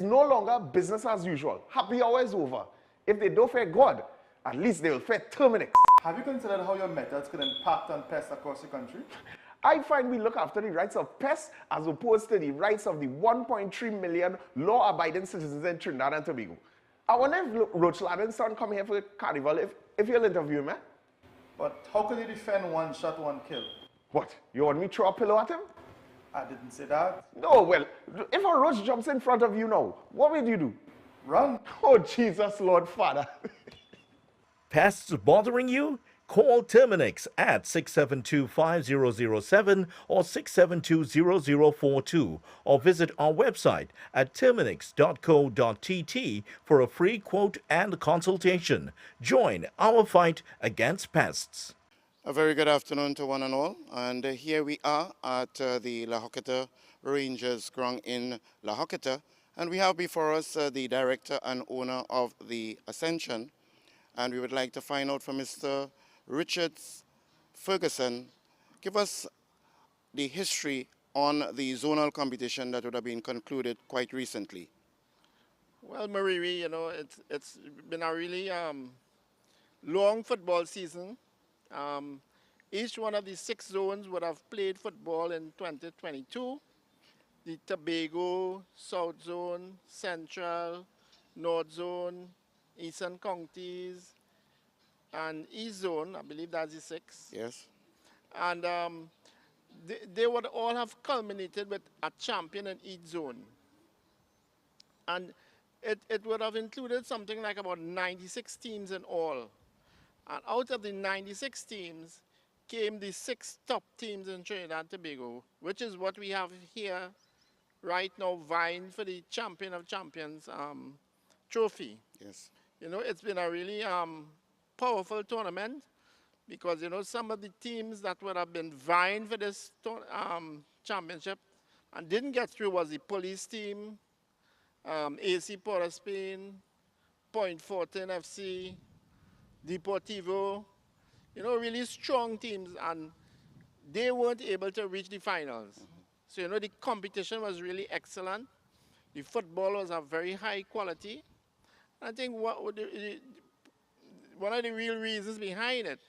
no longer business as usual. Happy hour is over. If they don't fear God, at least they will fear Terminix. Have you considered how your methods could impact on pests across the country? I find we look after the rights of pests as opposed to the rights of the 1.3 million law-abiding citizens in Trinidad and Tobago. I wonder if Roach Ladden's son come here for a carnival, if you'll interview him, eh? But how could you defend one shot, one kill? What, you want me to throw a pillow at him? I didn't say that. No, well, if a roach jumps in front of you now, what will you do? Run. Oh, Jesus, Lord Father. Pests bothering you? Call Terminix at 672-5007 or 672-0042 or visit our website at terminix.co.tt for a free quote and consultation. Join our fight against pests. A very good afternoon to one and all, and here we are at the La Horquetta Rangers ground in La Horquetta, and we have before us the director and owner of the Ascension, and we would like to find out from Mr. Richard Ferguson, give us the history on the zonal competition that would have been concluded quite recently. Well, Mariri, you know, it's been a really long football season. Each one of the 6 zones would have played football in 2022. The Tobago, South Zone, Central, North Zone, Eastern Counties, and East Zone, I believe that's the 6. Yes. And they would all have culminated with a champion in each zone. And it would have included something like about 96 teams in all. And out of the 96 teams came the 6 top teams in Trinidad and Tobago, which is what we have here right now, vying for the Champion of Champions trophy. Yes. You know, it's been a really powerful tournament because, you know, some of the teams that would have been vying for this championship and didn't get through was the police team, AC Port of Spain, Point Fortin FC, Deportivo, you know, really strong teams, and they weren't able to reach the finals. So, you know, the competition was really excellent. The football was of very high quality. I think one of the real reasons behind it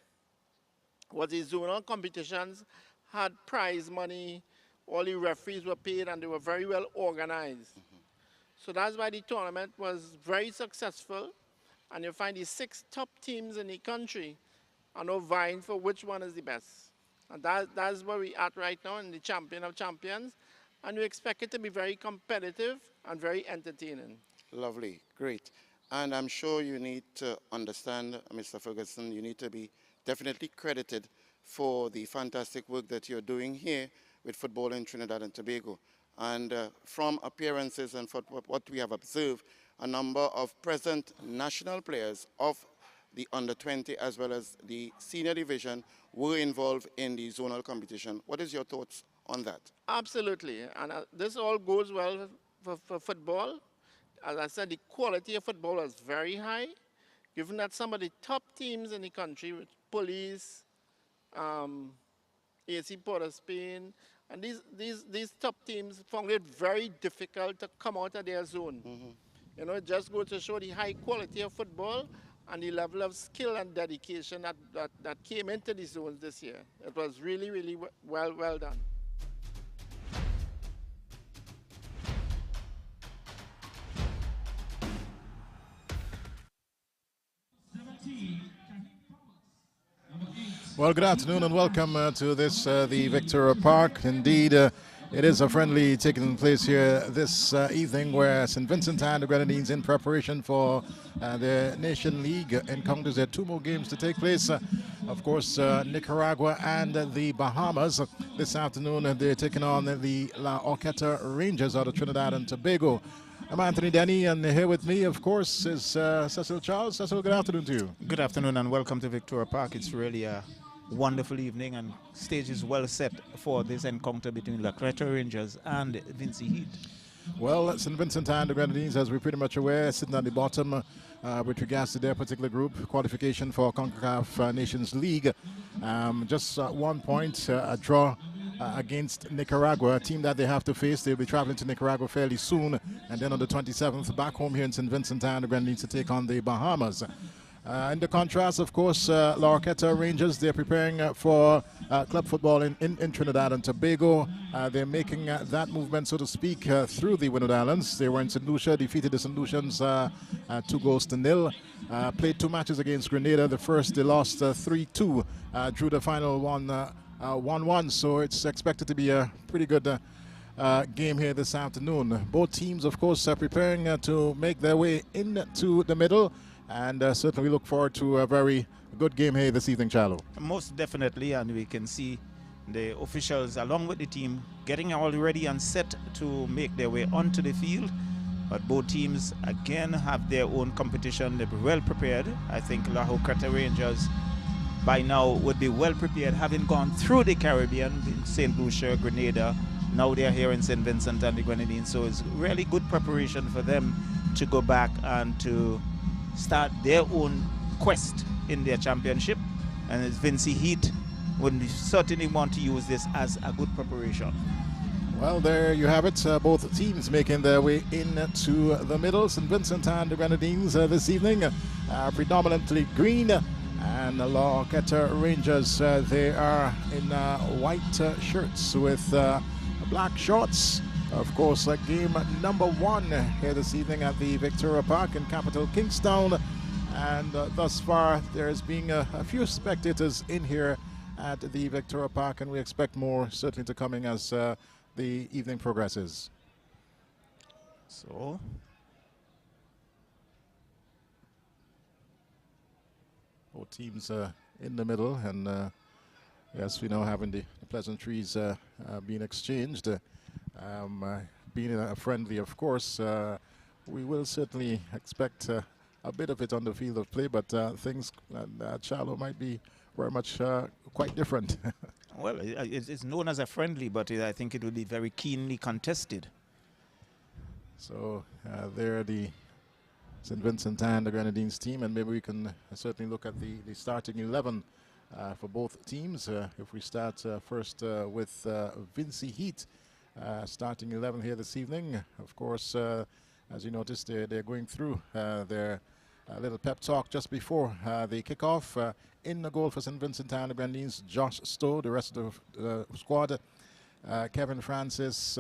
was the zonal competitions had prize money, all the referees were paid, and they were very well organized. So that's why the tournament was very successful. And you find the 6 top teams in the country are now vying for which one is the best. And that's where we're at right now in the Champion of Champions. And we expect it to be very competitive and very entertaining. Lovely, great. And I'm sure you need to understand, Mr. Ferguson, you need to be definitely credited for the fantastic work that you're doing here with football in Trinidad and Tobago. And from appearances and for what we have observed, a number of present national players of the under-20 as well as the senior division were involved in the zonal competition. What is your thoughts on that? Absolutely. And this all goes well for football. As I said, the quality of football was very high, given that some of the top teams in the country, with Police, AC Port of Spain, and these top teams found it very difficult to come out of their zone. You know, it just goes to show the high quality of football and the level of skill and dedication that came into the zones this year. It was really, really well done. Well, good afternoon and welcome to this, the Victoria Park. Indeed, it is a friendly taking place here this evening where St. Vincent and the Grenadines in preparation for the Nation League encounters. There are 2 more games to take place. Of course, Nicaragua and the Bahamas. This afternoon, they're taking on the La Horquetta Rangers out of Trinidad and Tobago. I'm Anthony Denny, and here with me, of course, is Cecil Charles. Cecil, good afternoon to you. Good afternoon and welcome to Victoria Park. It's really a wonderful evening and stage is well set for this encounter between La Horquetta Rangers and Vincent Heat. Well, St. Vincent and the Grenadines, as we're pretty much aware, sitting at the bottom with regards to their particular group qualification for CONCACAF Nations League. Just 1 point, a draw against Nicaragua, a team that they have to face. They'll be traveling to Nicaragua fairly soon, and then on the 27th, back home here in St. Vincent and the Grenadines to take on the Bahamas. In the contrast, of course, Horquetta Rangers, they're preparing for club football in Trinidad and Tobago. They're making that movement, so to speak, through the Windward Islands. They were in St. Lucia, defeated the St. Lucians 2-0. Played 2 matches against Grenada. The first, they lost 3-2, drew the final one 1-1, so it's expected to be a pretty good game here this afternoon. Both teams, of course, are preparing to make their way into the middle. And certainly we look forward to a very good game here this evening, Charlo. Most definitely, and we can see the officials along with the team getting all ready and set to make their way onto the field. But both teams again have their own competition. They're well prepared. I think Horquetta Rangers by now would be well prepared, having gone through the Caribbean in St. Lucia, Grenada. Now they're here in St. Vincent and the Grenadines, so it's really good preparation for them to go back and to start their own quest in their championship. And as Vincent Heat would certainly want to use this as a good preparation. Well, there you have it. Both teams making their way into the middle. St. Vincent and the Grenadines this evening predominantly green, and the Horquetta Rangers, they are in white shirts with black shorts. Of course, game number 1 here this evening at the Victoria Park in capital Kingstown. And thus far, there's been a few spectators in here at the Victoria Park, and we expect more certainly to coming as the evening progresses. So, both teams in the middle, and yes, we know having the pleasantries being exchanged. Being a friendly, of course, we will certainly expect a bit of it on the field of play, but things at Charlo might be very much quite different. well, it's known as a friendly, but I think it will be very keenly contested. So there the St. Vincent and the Grenadines team, and maybe we can certainly look at the starting 11 for both teams. If we start first with Vincent Heat. Starting 11 here this evening. Of course, as you noticed, they're going through their little pep talk just before the kickoff. In the goal for St. Vincent and the Grenadines, Josh Stowe. The rest of the squad, Kevin Francis,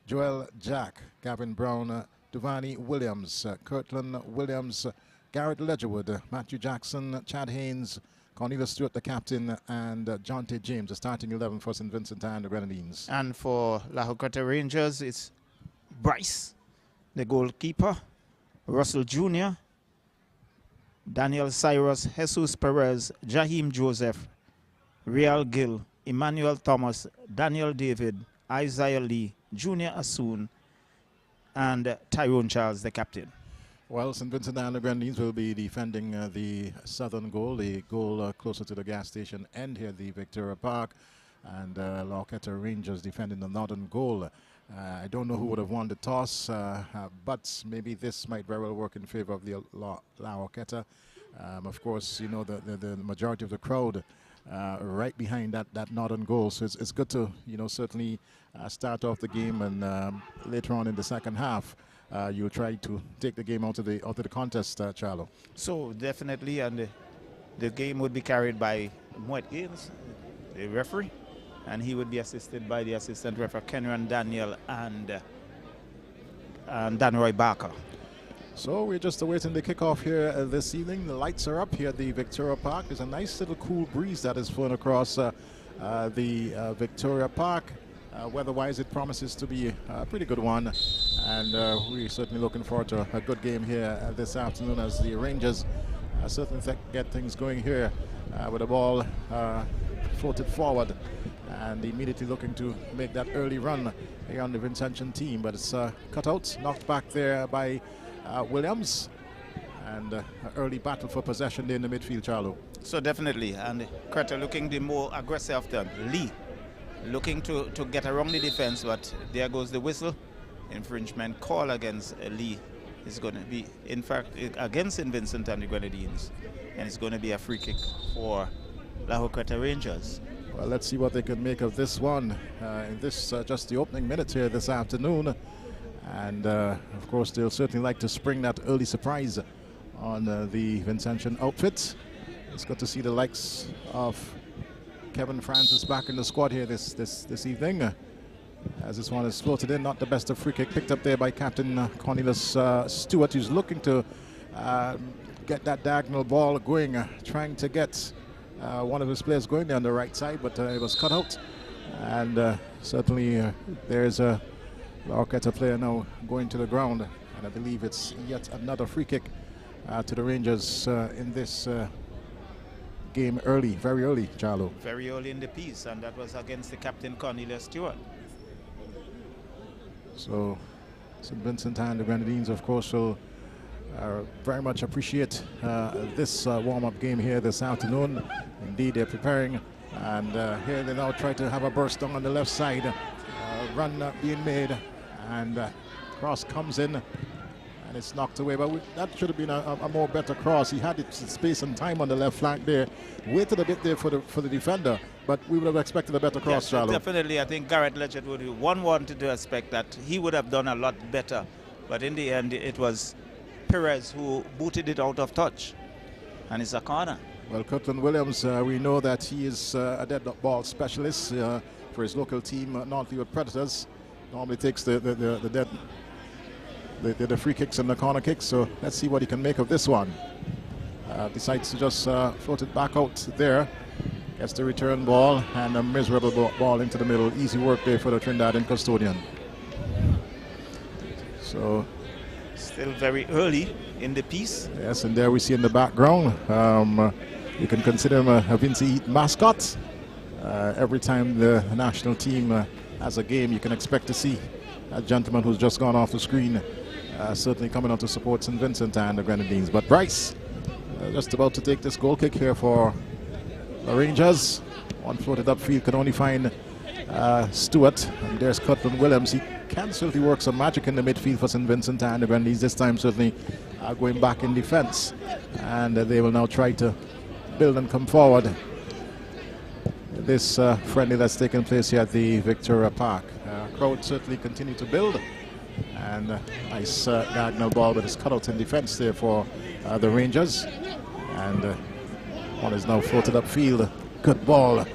Joel Jack, Gavin Brown, Duvani Williams, Kirtland Williams, Garrett Ledgerwood, Matthew Jackson, Chad Haynes, Cornelius Stewart, the captain, and John T. James, the starting 11 for St. Vincent and the Grenadines. And for Horquetta Rangers, it's Bryce, the goalkeeper, Russell Jr., Daniel Cyrus, Jesus Perez, Jaheim Joseph, Real Gill, Emmanuel Thomas, Daniel David, Isaiah Lee, Junior Asun, and Tyrone Charles, the captain. Well, St. Vincent and the Grenadines will be defending the southern goal, the goal closer to the gas station end here at the Victoria Park, and Horquetta Rangers defending the northern goal. I don't know who would have won the toss, but maybe this might very well work in favor of the Horquetta. Of course, you know, the majority of the crowd right behind that northern goal, so it's good to, you know, certainly start off the game, and later on in the second half, you'll try to take the game out of the contest, Charlo. So definitely, and the game would be carried by Moet Gaines, the referee, and he would be assisted by the assistant referee Kenran Daniel and Dan Roy Barker. So we're just awaiting the kickoff here this evening. The lights are up here at the Victoria Park. There's a nice little cool breeze that is flowing across the Victoria Park. Weather-wise, it promises to be a pretty good one, and we're certainly looking forward to a good game here this afternoon as the Rangers certainly get things going here with the ball floated forward and immediately looking to make that early run here on the Vincentian team, but it's cut out, knocked back there by Williams, and an early battle for possession there in the midfield, Charlo. So definitely, and Horquetta looking the more aggressive than Lee, looking to get around the defense, but there goes the whistle. Infringement call against Lee is going to be, in fact, against St. Vincent and the Grenadines, and it's going to be a free kick for Horquetta Rangers. Well, let's see what they can make of this one in this just the opening minutes here this afternoon. And of course, they'll certainly like to spring that early surprise on the Vincentian outfit. It's good to see the likes of Kevin Francis back in the squad here this evening. As this one is floated in, not the best of free kick picked up there by Captain Cornelius Stewart, who's looking to get that diagonal ball going, trying to get one of his players going there on the right side, but it was cut out. And certainly there's a Horquetta player now going to the ground, and I believe it's yet another free kick to the Rangers in this game early, very early, Charlo. Very early in the piece, and that was against the captain Cornelius Stewart. So St. Vincent and the Grenadines, of course, will very much appreciate this warm-up game here this afternoon. Indeed, they're preparing, and here they now try to have a burst down on the left side. Run being made, and cross comes in, and it's knocked away. But that should have been a more better cross. He had space and time on the left flank there. Waited a bit there for the defender, but we would have expected a better cross, yes, Charlo. Definitely, I think Garrett Ledgett would wanted to expect that he would have done a lot better. But in the end, it was Perez who booted it out of touch, and it's a corner. Well, Kirtland Williams, we know that he is a dead ball specialist for his local team, Northfield Predators. Normally takes the free kicks and the corner kicks. So let's see what he can make of this one. Decides to just float it back out there. Gets the return ball and a miserable ball into the middle. Easy work there for the Trinidadian custodian. So still very early in the piece. Yes, and there we see in the background, you can consider him a Vincent mascot. Every time the national team has a game, you can expect to see a gentleman who's just gone off the screen, certainly coming out to support St. Vincent and the Grenadines. But Bryce just about to take this goal kick here for the Rangers. One floated upfield, can only find Stewart, and there's Kirtland Williams. He can certainly work some magic in the midfield for St. Vincent and the Grenadines, this time certainly going back in defense, and they will now try to build and come forward. This friendly that's taken place here at the Victoria Park. Crowd certainly continue to build, and nice diagonal ball, but it's cut out in defense there for the Rangers, and one is now floated upfield. Good ball,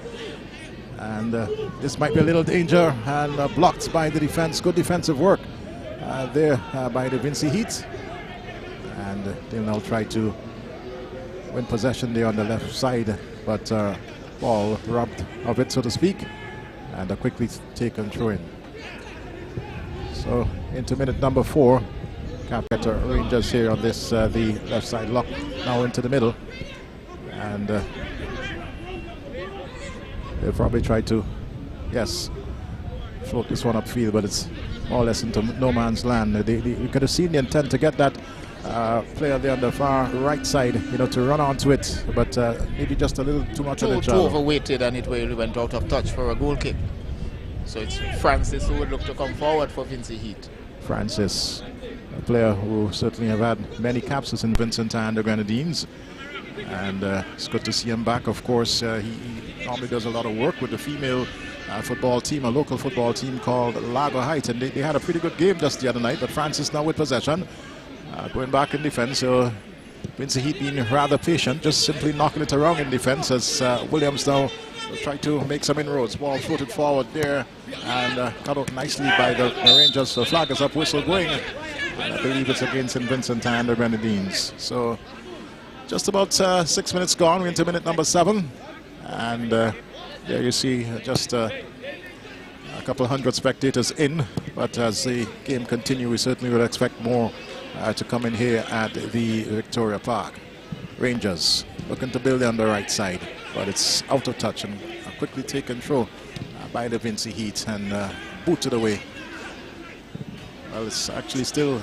and this might be a little danger, and blocked by the defense. Good defensive work there by the Vincy Heat, and they'll now try to win possession there on the left side, but ball robbed of it, so to speak, and a quickly taken throw in. So into minute number 4, Horquetta Rangers here on this the left side lock now into the middle, and they'll probably try to, yes, float this one upfield, but it's more or less into no man's land. You could have seen the intent to get that player there on the far right side, you know, to run onto it, but maybe just a little too much of the job. Too overweighted, and it really went out of touch for a goal kick. So it's Francis who would look to come forward for Vincy Heat. Francis, a player who certainly have had many caps for St. Vincent and the Grenadines, and it's good to see him back. Of course, he normally does a lot of work with the female football team, a local football team called Lago Heights, and they had a pretty good game just the other night. But Francis now with possession, going back in defense. So Vincy Heat being rather patient, just simply knocking it around in defense as Williams now will try to make some inroads. Ball floated forward there and cut out nicely by the Rangers. So flag is up, whistle going, and I believe it's against St. Vincent and the Grenadines. So just about 6 minutes gone. We're into minute number 7, and there you see just a couple hundred spectators in, but as the game continues, we certainly would expect more to come in here at the Victoria Park. Rangers looking to build on the right side, but it's out of touch, and a quickly taken throw by the Vincy Heat and booted away. Well, it's actually still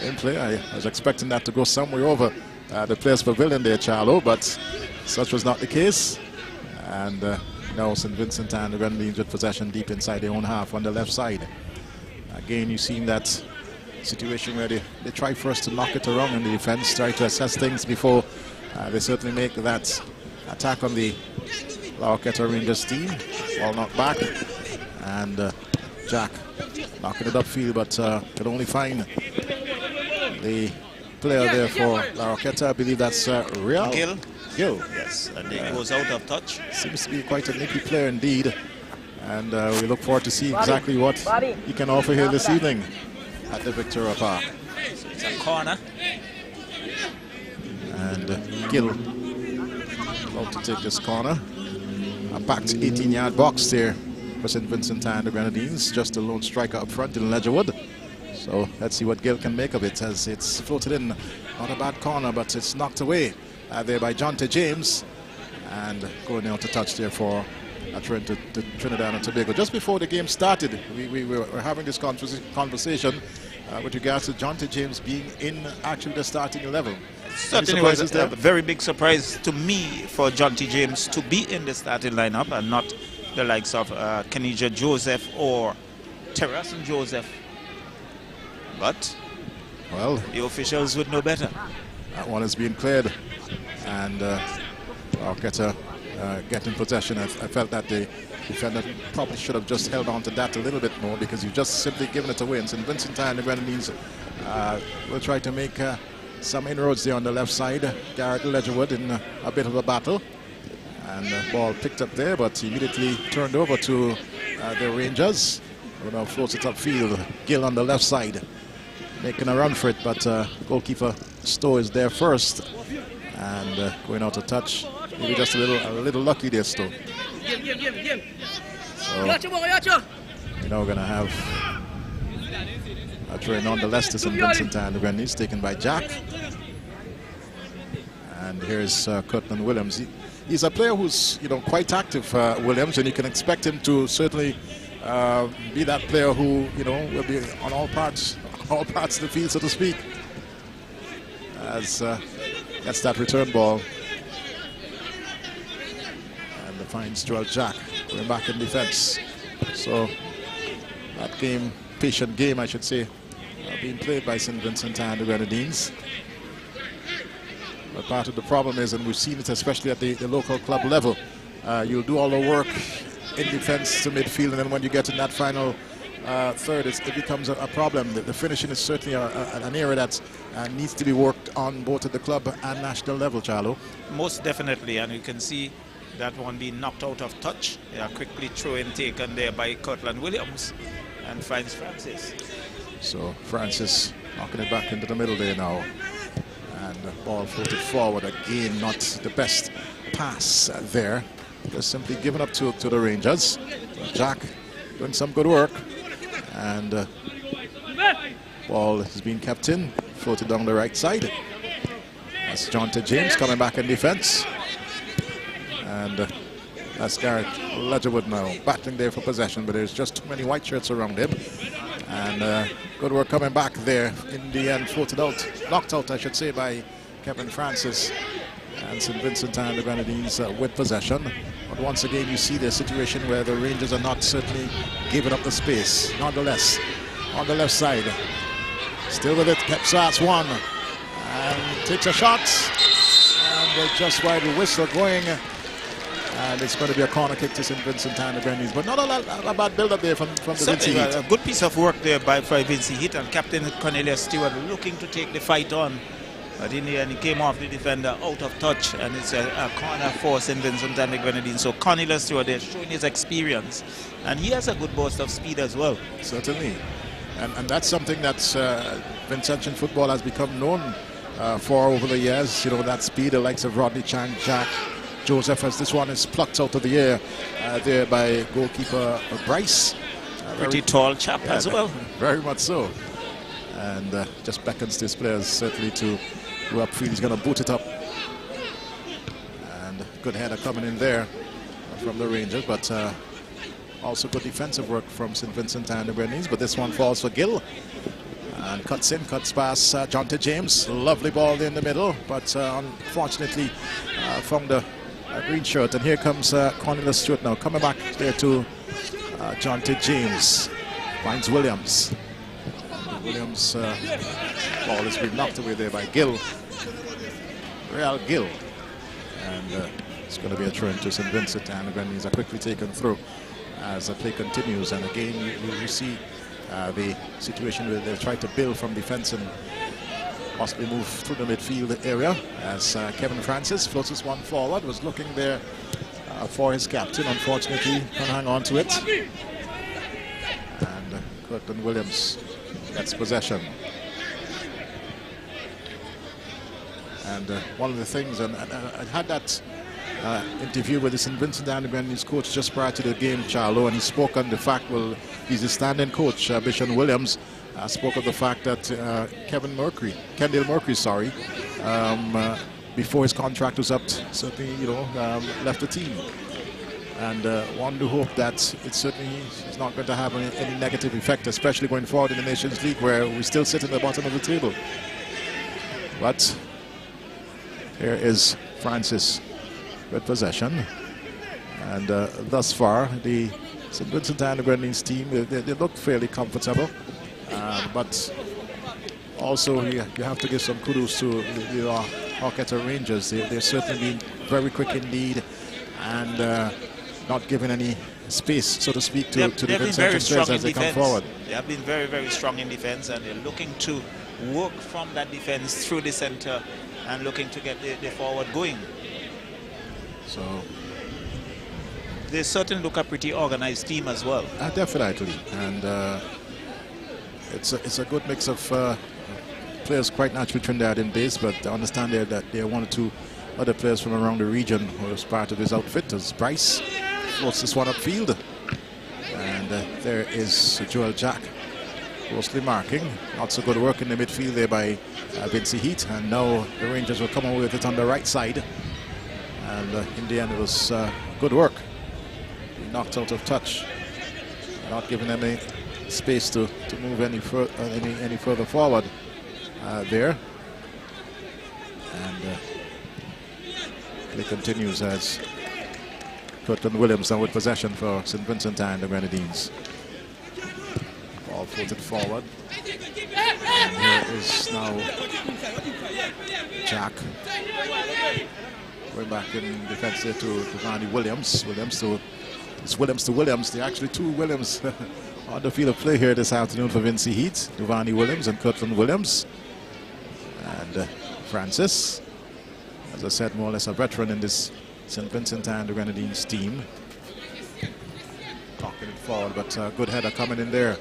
in play. I was expecting that to go somewhere over the players' pavilion there, Charlo, but such was not the case. And now St. Vincent and the Grenadines with possession deep inside their own half on the left side. Again, you've seen that situation where they try first to knock it around in the defense, try to assess things before they certainly make that attack on the Horquetta Rangers team. Ball knocked back. And Jack knocking it upfield, but could only find the player there for Horquetta. I believe that's Real. Gil. Gil. Yes, and he goes out of touch. Seems to be quite a nippy player indeed. And we look forward to see exactly what he can offer here this evening at the Victoria Park. So it's a corner. And Gil about to take this corner. A packed 18-yard box there for St. Vincent and the Grenadines. Just a lone striker up front in Ledgerwood. So let's see what Gil can make of it as it's floated in. Not a bad corner, but it's knocked away there by Jonte James. And going out to touch there for Trinidad and Tobago. Just before the game started, we were having this conversation with regards to Jonte James being in actually the starting 11. Certainly was a very big surprise to me for Jonte James to be in the starting lineup and not the likes of Kenija Joseph or Terrason Joseph. But, well, the officials would know better. That one is being cleared. And Horquetta getting possession. I felt that the defender probably should have just held on to that a little bit more, because you've just simply given it away. And St. Vincent and the Grenadines will try to make some inroads there on the left side. Garrett Ledgerwood in a bit of a battle. And the ball picked up there, but immediately turned over to the Rangers. Who now floats it upfield. Gill on the left side, making a run for it, but goalkeeper Stowe is there first. And going out to touch. Maybe just a little lucky there, Stowe. So, we're now going to have a train on the Leicester St. Vincent and the Grenadines, taken by Jack. And here's Kirtland Williams. He's a player who's quite active, Williams, and you can expect him to certainly be that player who will be on all parts of the field, so to speak. As gets that return ball. And finds Joel Jack going back in defense. So that patient game, I should say, being played by St. Vincent and the Grenadines. But part of the problem is, and we've seen it especially at the local club level, you'll do all the work in defense to midfield, and then when you get in that final third, it becomes a problem. The finishing is certainly an area that needs to be worked on both at the club and national level, Charlo. Most definitely, and you can see that one being knocked out of touch. Quickly throw-in taken there by Kirtland Williams, and finds Francis. So Francis knocking it back into the middle there now. And the ball floated forward again, not the best pass there. Just simply given up to the Rangers. Jack doing some good work. And ball is being kept in, floated down the right side. That's Jonte James coming back in defense. And that's Garrett Ledgerwood now battling there for possession, but there's just too many white shirts around him. And good work coming back there. In the end, floated out, knocked out, I should say, by Kevin Francis. And St. Vincent and the Grenadines with possession. But once again, you see the situation where the Rangers are not certainly giving up the space. Nonetheless, on the left side, still with it, Kepsar's one. And takes a shot. And just wide the whistle going. And it's going to be a corner kick to St. Vincent and the Grenadines. But not a bad build-up there from the Vinci Heat. A good piece of work there by Vinci Heat, and Captain Cornelius Stewart looking to take the fight on. But in the end, he came off the defender out of touch, and it's a corner for St. Vincent and the Grenadines. So Cornelius Stewart there showing his experience, and he has a good burst of speed as well. Certainly. And that's something that Vincentian football has become known for over the years. That speed, the likes of Rodney Chang, Jack, Joseph, as this one is plucked out of the air there by goalkeeper Bryce. Pretty tall chap as well. Very much so. And just beckons his players certainly to go upfield. He's going to boot it up. And good header coming in there from the Rangers, but also good defensive work from St. Vincent and the Grenadines. But this one falls for Gill. And cuts past Jonte James. Lovely ball in the middle, but unfortunately found a green shirt. And here comes Cornelius Stewart now, coming back there to Jonte James. Finds Williams. Williams' ball has been knocked away there by Gill. Real Gill. And It's going to be a throw into St. Vincent, and the Grenadines are quickly taken through as the play continues. And again, you see the situation where they try to build from defense and possibly move through the midfield area as Kevin Francis floats this one forward, was looking there for his captain. Unfortunately, can't hang on to it. And Kirkland Williams gets possession. And one of the things, and I had that interview with the St. Vincent and the Grenadines coach just prior to the game, Charlo, and he spoke on the fact, well, he's a standing coach, Bishon Williams, spoke of the fact that Kendall Mercury, before his contract was up, certainly, left the team. And one do hope that it certainly is not going to have any negative effect, especially going forward in the Nations League, where we still sit at the bottom of the table. But here is Francis with possession. And thus far, the St. Vincent and the Grenadines team, they look fairly comfortable. But also, you have to give some kudos to the Horquetta Rangers. They've certainly been very quick indeed, and not giving any space, so to speak, to the Vincent players as they come forward. They have been very, very strong in defense, and they're looking to work from that defense through the center and looking to get the forward going. So they certainly look a pretty organized team as well. Definitely, and it's a good mix of players quite naturally Trinidadian based, but I understand that there are one or two other players from around the region who was part of his outfit. As Bryce floats this one upfield, and there is Joel Jack closely marking. Not so good work in the midfield there by Vincent Heat, and now the Rangers will come away with it on the right side, and in the end it was good work. He knocked out of touch, not giving them any space to move any further forward there. And it continues as Kirkland Williams now with possession for St. Vincent and the Grenadines. Ball floated forward. And here is now Jack. Going back in defense there to Giovanni Williams. It's Williams to Williams. There are actually two Williams on the field of play here this afternoon for Vincent Heat. Giovanni Williams and Kirkland Williams. And Francis, as I said, more or less a veteran in this St. Vincent and the Grenadines team. Knocking it forward, but a good header coming in there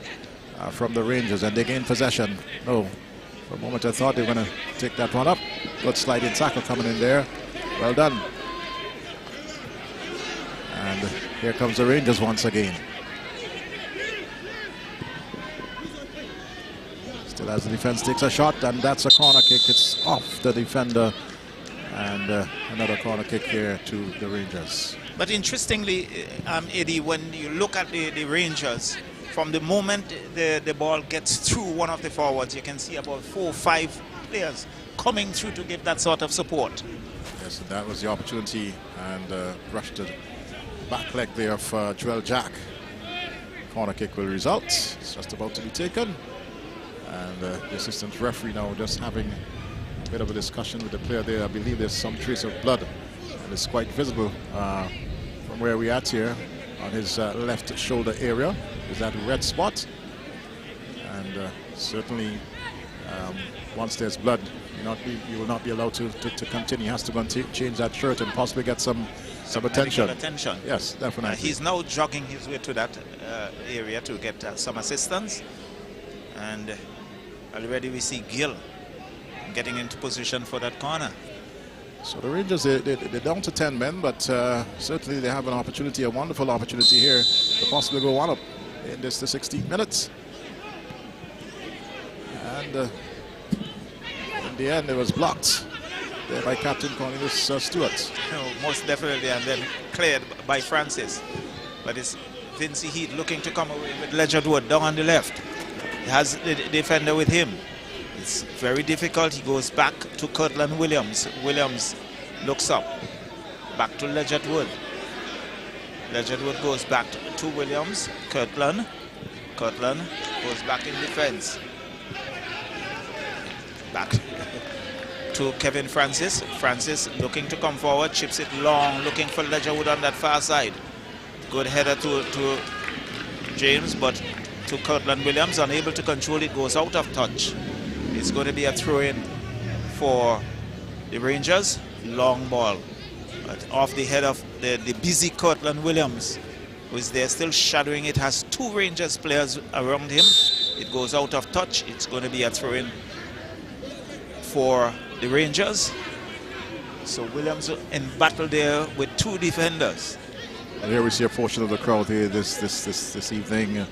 from the Rangers, and they gain possession. Oh, for a moment I thought they were going to take that one up. Good sliding tackle coming in there. Well done. And here comes the Rangers once again. Still as the defense takes a shot, and that's a corner kick. It's off the defender, and another corner kick here to the Rangers. But interestingly, Eddie, when you look at the Rangers, from the moment the ball gets through one of the forwards, you can see about 4 or 5 players coming through to give that sort of support. Yes, and that was the opportunity, and rushed to the back leg there of Joel Jack. Corner kick will result. It's just about to be taken. And the assistant referee now just having a bit of a discussion with the player there. I believe there's some trace of blood, and it's quite visible from where we're at here on his left shoulder area. Is that red spot? And certainly once there's blood, you will not be allowed to continue. He has to go and change that shirt and possibly get some attention. Yes, definitely. He's now jogging his way to that area to get some assistance. And already we see Gill getting into position for that corner. So the Rangers, they're down to 10 men, but certainly they have an opportunity, a wonderful opportunity here to possibly go one up in the 16 minutes. And in the end, it was blocked there by Captain Cornelius Stewart. No, most definitely, and then cleared by Francis. But it's Vincey Heat looking to come away with Ledger Wood down on the left. He has the defender with him. It's very difficult. He goes back to Kirtland Williams. Williams looks up. Back to Ledger Wood. Ledger Wood goes back to Williams. Kirtland goes back in defense. Back to Kevin Francis. Francis looking to come forward, chips it long, looking for Ledgerwood on that far side. Good header to James, but to Kirtland Williams, unable to control it, goes out of touch. It's going to be a throw-in for the Rangers. Long ball, but off the head of the busy Kirtland Williams, who is there still shadowing it, has two Rangers players around him. It goes out of touch. It's going to be a throw-in for the Rangers. So Williams in battle there with two defenders. And here we see a portion of the crowd here this evening,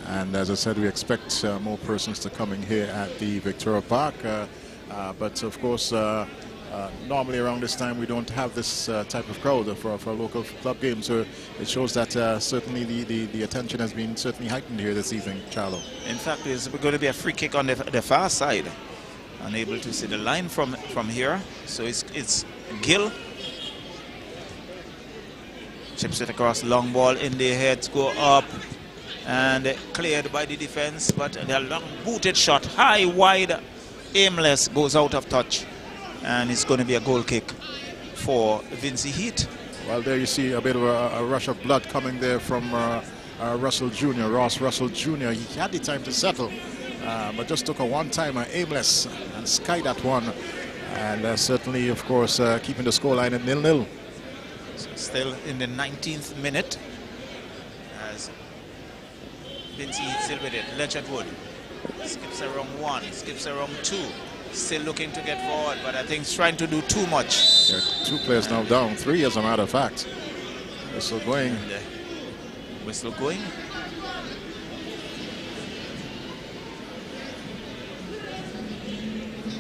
and as I said, we expect more persons to come in here at the Victoria Park. But of course, normally around this time we don't have this type of crowd for a local club game, so it shows that certainly the attention has been certainly heightened here this evening, Charlo. In fact, there's going to be a free kick on the far side. Unable to see the line from here, so it's Gill. Chips it across, long ball in the heads, go up and cleared by the defense, but the long booted shot, high, wide, aimless, goes out of touch, and it's going to be a goal kick for Vincent Heat. Well, there you see a bit of a rush of blood coming there from Russell Jr., Ross Russell Jr. He had the time to settle, but just took a one-timer, aimless, and skied that one, and certainly, of course, keeping the scoreline at 0-0. So still in the 19th minute, as Vincent still with it. Ledgerwood skips around one, skips around two, still looking to get forward, but I think he's trying to do too much. There are two players now down, three as a matter of fact. Whistle going. And, whistle going.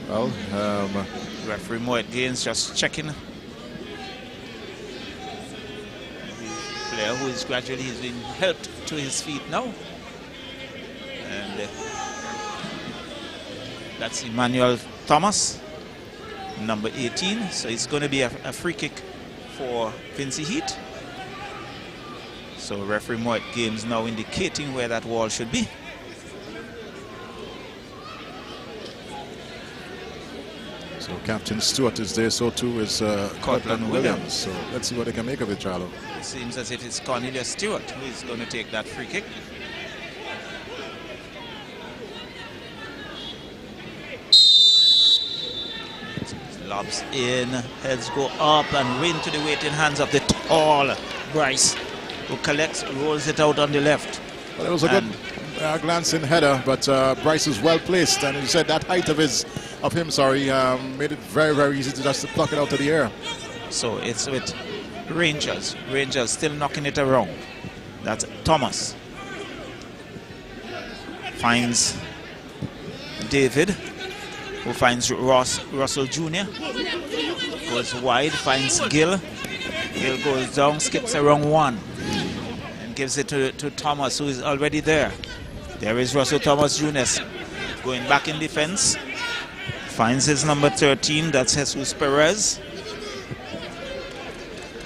Well, referee Moet Gaines just checking. Player who is gradually being helped to his feet now, and that's Emmanuel Thomas, number 18. So it's going to be a free kick for Vincent Heat. So referee Moet Gaines now indicating where that wall should be. so Captain Stewart is there, so too is Kirtland Williams. So let's see what they can make of it, Charlo. It seems as if it's Cornelius Stewart who is going to take that free kick. Lobs in, heads go up and win to the waiting hands of the tall Bryce, who collects, rolls it out on the left. Well, it was a good glancing header, but Bryce is well placed, and he said that height of him made it very, very easy to just pluck it out of the air. So it's with Rangers still knocking it around. That's Thomas. Finds David, who finds Russell Jr. Goes wide, finds Gill. Gill goes down, skips around one, and gives it to Thomas, who is already there. There is Russell Thomas Jr. going back in defense. Finds his number 13, that's Jesus Perez.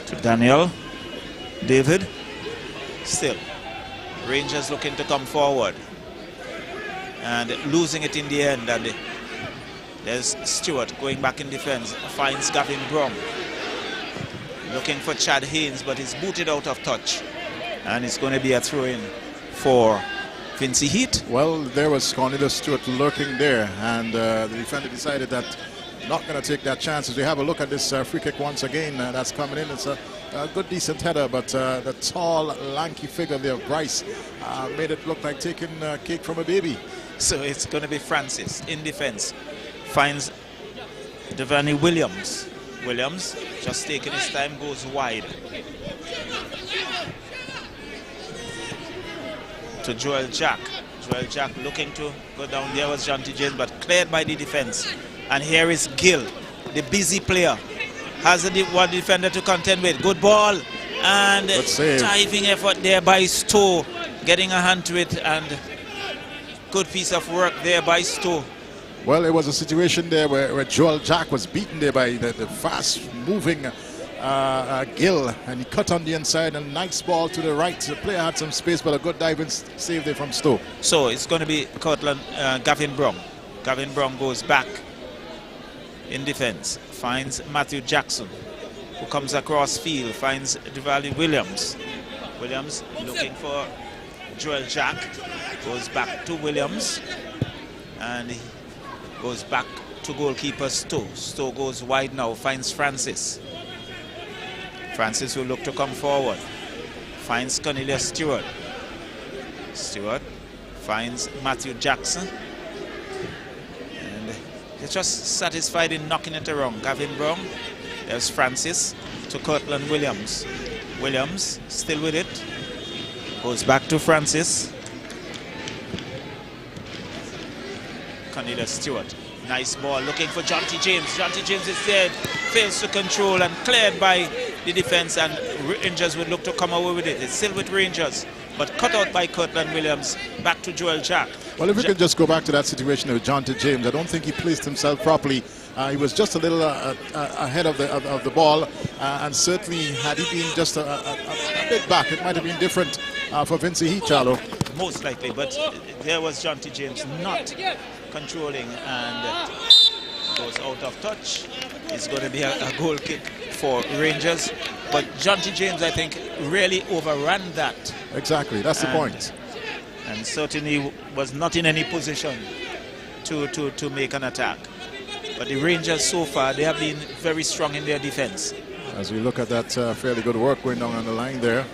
To Daniel. David. Still. Rangers looking to come forward. And losing it in the end. And there's Stewart going back in defense. Finds Gavin Brom. Looking for Chad Haynes, but he's booted out of touch. And it's going to be a throw-in for Vincent Heat. Well, there was Cornelius Stewart lurking there, and the defender decided that not going to take that chance. As we have a look at this free kick once again, that's coming in. It's a good, decent header, but the tall, lanky figure there, Bryce, made it look like taking cake from a baby. So it's going to be Francis in defense. Finds Devani Williams. Williams, just taking his time, goes wide. To Joel Jack. Joel Jack looking to go down. There was Jonty James, but cleared by the defense. And here is Gill, the busy player. Has one defender to contend with. Good ball. And diving effort there by Stowe. Getting a hand to it, and good piece of work there by Stowe. Well, it was a situation there where Joel Jack was beaten there by the fast-moving Gill, and he cut on the inside, and nice ball to the right. The player had some space, but a good diving save there from Stowe. So it's going to be Gavin Brom. Gavin Brom goes back in defense, finds Matthew Jackson, who comes across field, finds Devani Williams. Williams looking for Joel Jack, goes back to Williams, and he goes back to goalkeeper Stowe. Stowe goes wide now, finds Francis. Francis will look to come forward, finds Cornelius Stewart. Stewart finds Matthew Jackson, and they're just satisfied in knocking it around. Gavin Brown, there's Francis to Cortland Williams. Williams still with it, goes back to Francis. Cornelius Stewart, nice ball, looking for Jonty James. Jonty James is there, fails to control and cleared by the defense, and Rangers would look to come away with it. It's still with Rangers, but cut out by Cortland Williams. Back to Joel Jack. Well, if we can just go back to that situation with Jonty James, I don't think he placed himself properly. He was just a little ahead of the ball, and certainly had he been just a bit back, it might have been different for Vincent Heat, Charlo. Most likely, but there was Jonty James not controlling and goes out of touch. It's going to be a goal kick for Rangers, but Jonty James, I think, really overran that. Exactly, that's the point. And certainly was not in any position to make an attack. But the Rangers so far, they have been very strong in their defense. As we look at that fairly good work going down on the line there.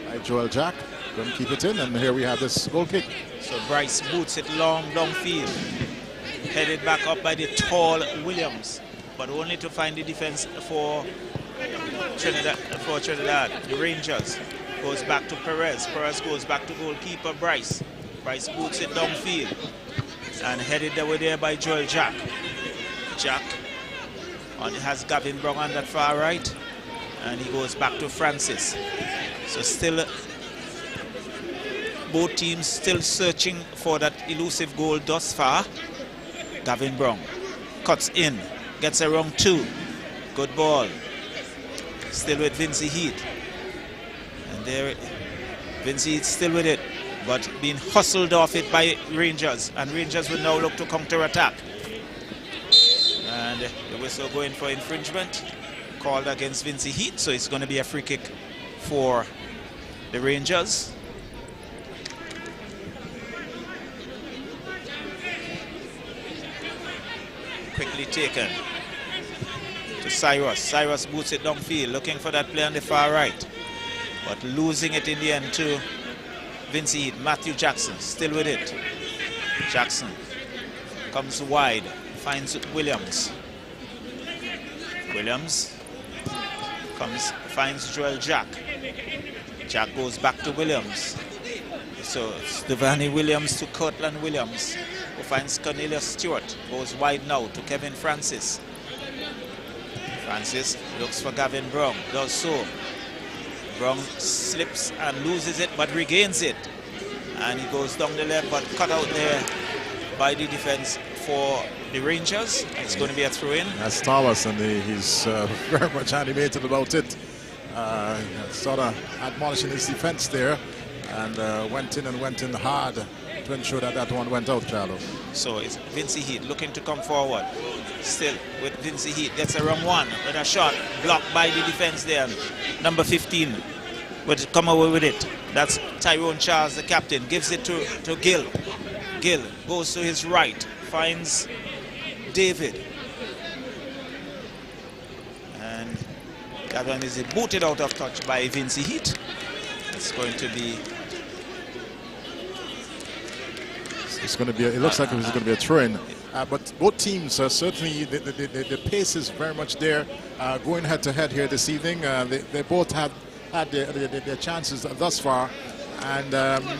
By Joel Jack, going to keep it in, and here we have this goal kick. So Bryce boots it long downfield. Headed back up by the tall Williams, but only to find the defense for Trinidad. The Rangers goes back to Perez. Perez goes back to goalkeeper Bryce. Bryce boots it downfield and headed over there by Joel Jack. Jack has Gavin Brown on that far right, and he goes back to Francis. So still, both teams still searching for that elusive goal thus far. Gavin Brown cuts in, gets around two. Good ball. Still with Vincent Heat. And there, Vincent Heat still with it, but being hustled off it by Rangers. And Rangers will now look to counter-attack. And the whistle going for infringement, called against Vincent Heat. So it's going to be a free kick for the Rangers. Quickly taken to Cyrus. Cyrus boots it downfield, looking for that play on the far right, but losing it in the end to Vincent Heat. Matthew Jackson still with it. Jackson comes wide, finds Williams. Williams finds Joel Jack. Jack goes back to Williams. So it's Devani Williams to Cortland Williams, who finds Cornelius Stewart. Goes wide now to Kevin Francis. Francis looks for Gavin Brown, does so. Brown slips and loses it, but regains it. And he goes down the left, but cut out there by the defense for the Rangers. It's going to be a throw-in. That's Thomas, and he's very much animated about it. Sort of admonishing his defense there, and went in hard to ensure that that one went out, Charlo. So it's Vincent Heat looking to come forward. Still with Vincent Heat, gets a wrong one with a shot blocked by the defense there. Number 15 would come away with it. That's Tyrone Charles, the captain. Gives it to Gill. Gill goes to his right, finds David. And Gavin is booted out of touch by Vincent Heat. It's going to be... It looks like it's going to be a throw-in. But both teams certainly the pace is very much there. Going head-to-head here this evening, they both have had their chances thus far, and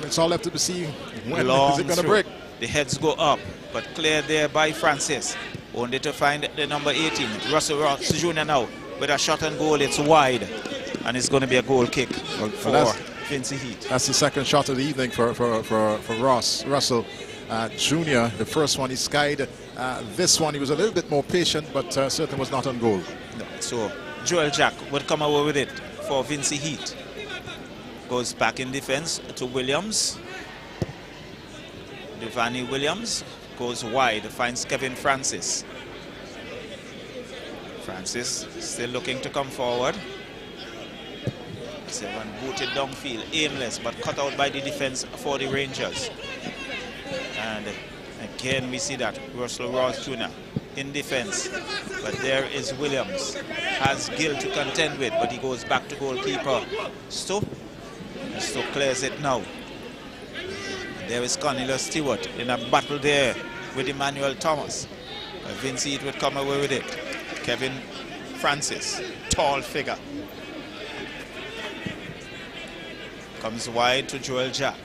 it's all left to be seen when is it going to break. The heads go up, but cleared there by Francis. Only to find the number 18, Russell Ross Jr. now with a shot and goal. It's wide, and it's going to be a goal kick for Vincent Heat. That's the second shot of the evening for Russell Jr. The first one he skied. This one he was a little bit more patient, but certainly was not on goal. No. So Joel Jack would come away with it for Vincent Heat. Goes back in defense to Williams. Devani Williams goes wide, finds Kevin Francis. Francis still looking to come forward. Seven booted downfield, aimless, but cut out by the defense for the Rangers. And again, we see that Russell Ross Jr. in defense, but there is Williams, has Gill to contend with, but he goes back to goalkeeper Stowe. Stowe clears it now. There is Cornelius Stewart in a battle there with Emmanuel Thomas. Vincent would come away with it. Kevin Francis, tall figure. Comes wide to Joel Jack.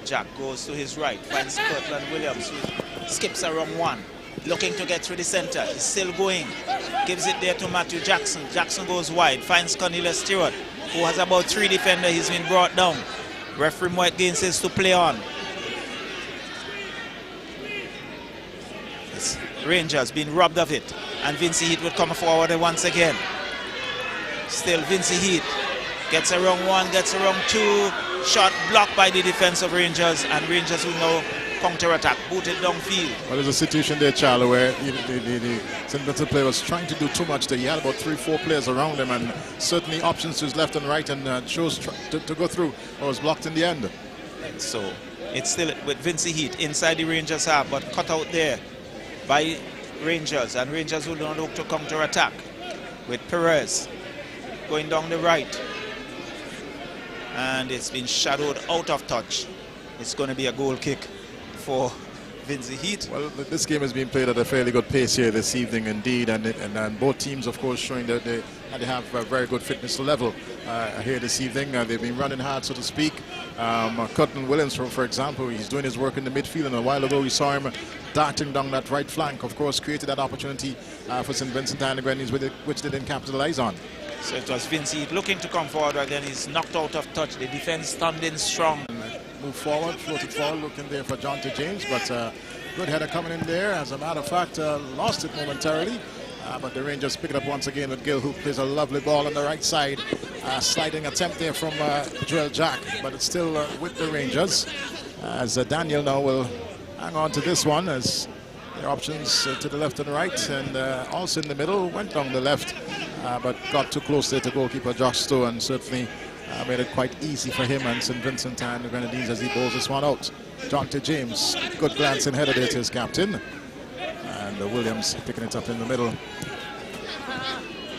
Jack goes to his right, finds Kirtland Williams, who skips around one, looking to get through the center. He's still going. Gives it there to Matthew Jackson. Jackson goes wide, finds Cornelius Stewart, who has about 3 defenders. He's been brought down. Referee Mike Gaines says to play on. It's Rangers being robbed of it. And Vincent Heat would come forward once again. Still Vincent Heat gets around one, gets around two. Shot blocked by the defense of Rangers, and Rangers will now counter-attack, booted downfield. Well, there's a situation there, Charlie, where the St. Vincent player was trying to do too much there. He had about 3-4 players around him, and certainly options to his left and right, and chose to go through, or was blocked in the end. So it's still with Vincent Heat inside the Rangers half, but cut out there by Rangers, and Rangers will now look to counter-attack with Perez going down the right. And it's been shadowed out of touch. It's going to be a goal kick for Vincent Heat. Well, this game has been played at a fairly good pace here this evening indeed, and both teams, of course, showing that they have a very good fitness level here this evening. They've been running hard, so to speak. Kirtland Williams, for example, he's doing his work in the midfield, and a while ago we saw him darting down that right flank, of course, created that opportunity for St. Vincent and the Grenadines, which they didn't capitalize on. So it was Vincent looking to come forward, again he's knocked out of touch. The defense standing strong. Move forward, floated forward, looking there for John T. James, but good header coming in there. As a matter of fact, lost it momentarily, but the Rangers pick it up once again with Gill, who plays a lovely ball on the right side. Sliding attempt there from Joel Jack, but it's still with the Rangers. As Daniel now will hang on to this one, as their options to the left and right, and also in the middle, went down the left. But got too close there to goalkeeper Josh Stowe, and certainly made it quite easy for him and St. Vincent and the Grenadines as he bowls this one out. John T. James, good glance and header there to his captain. And Williams picking it up in the middle.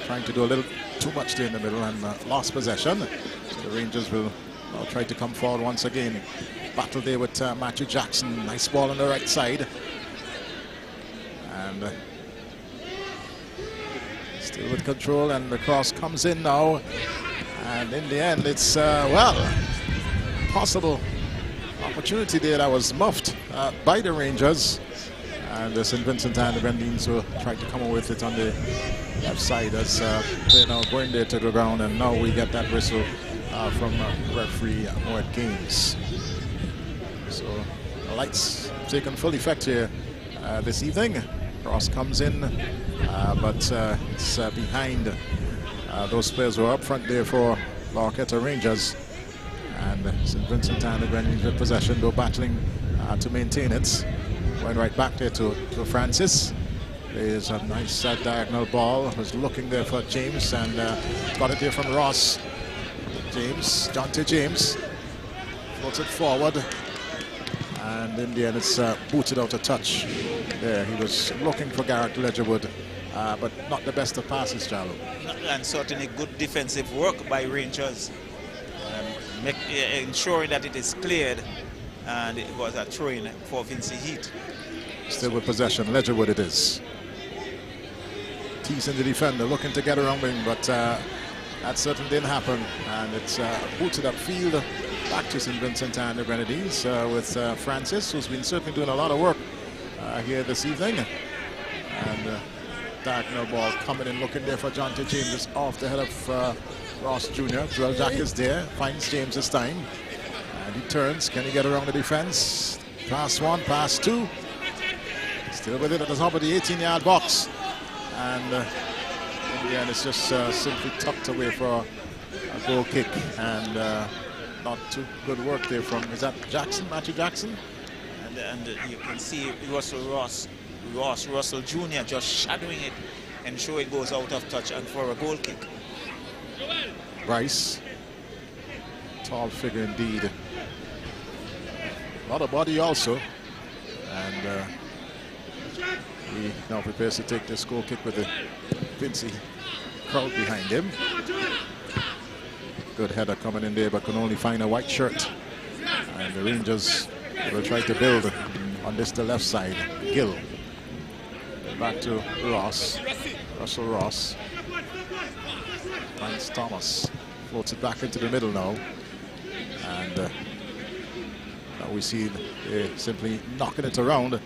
Trying to do a little too much there in the middle, and lost possession. So the Rangers will try to come forward once again. Battle there with Matthew Jackson. Nice ball on the right side. And still with control, and the cross comes in now, and in the end it's well, possible opportunity there that was muffed by the Rangers, and the St. Vincent and the Grenadines will try to come away with it on the left side as they're now going there to the ground, and now we get that whistle from referee Mike Gaines. So the lights taken full effect here this evening. Cross comes in, but it's behind those players who are up front there for Horquetta Rangers. And St. Vincent and the Grenadines with possession, though battling to maintain it. Going right back there to Francis. There's a nice diagonal ball. Was looking there for James, and got it there from Ross. James, John T. James, floats it forward. And in the end, it's booted out of touch. There, he was looking for Garrett Ledgerwood, but not the best of passes, Charlo. And certainly good defensive work by Rangers, ensuring that it is cleared, and it was a throw-in for Vincent Heat. Still with possession, Ledgerwood it is. Teasing the defender, looking to get around him, but that certainly didn't happen, and it's booted upfield. Back to St. Vincent and the Grenadines with Francis, who's been certainly doing a lot of work here this evening. And diagonal ball coming in, looking there for John T. James, just off the head of Ross Jr. Joel Jack is there, finds James this time. And he turns, can he get around the defense? Pass one, pass two. Still with it at the top of the 18-yard box. And in the end, it's just simply tucked away for a goal kick. And not too good work there from, is that Jackson, Matthew Jackson? And and you can see Russell Jr. just shadowing it, and show it goes out of touch and for a goal kick. Rice, tall figure indeed. A lot of body also, and he now prepares to take this goal kick with the Vincent crowd behind him. Good header coming in there, but can only find a white shirt. And the Rangers will try to build on this, the left side. Gill. Back to Ross. Russell Ross. Finds Thomas. Floats it back into the middle now. And now we see simply knocking it around,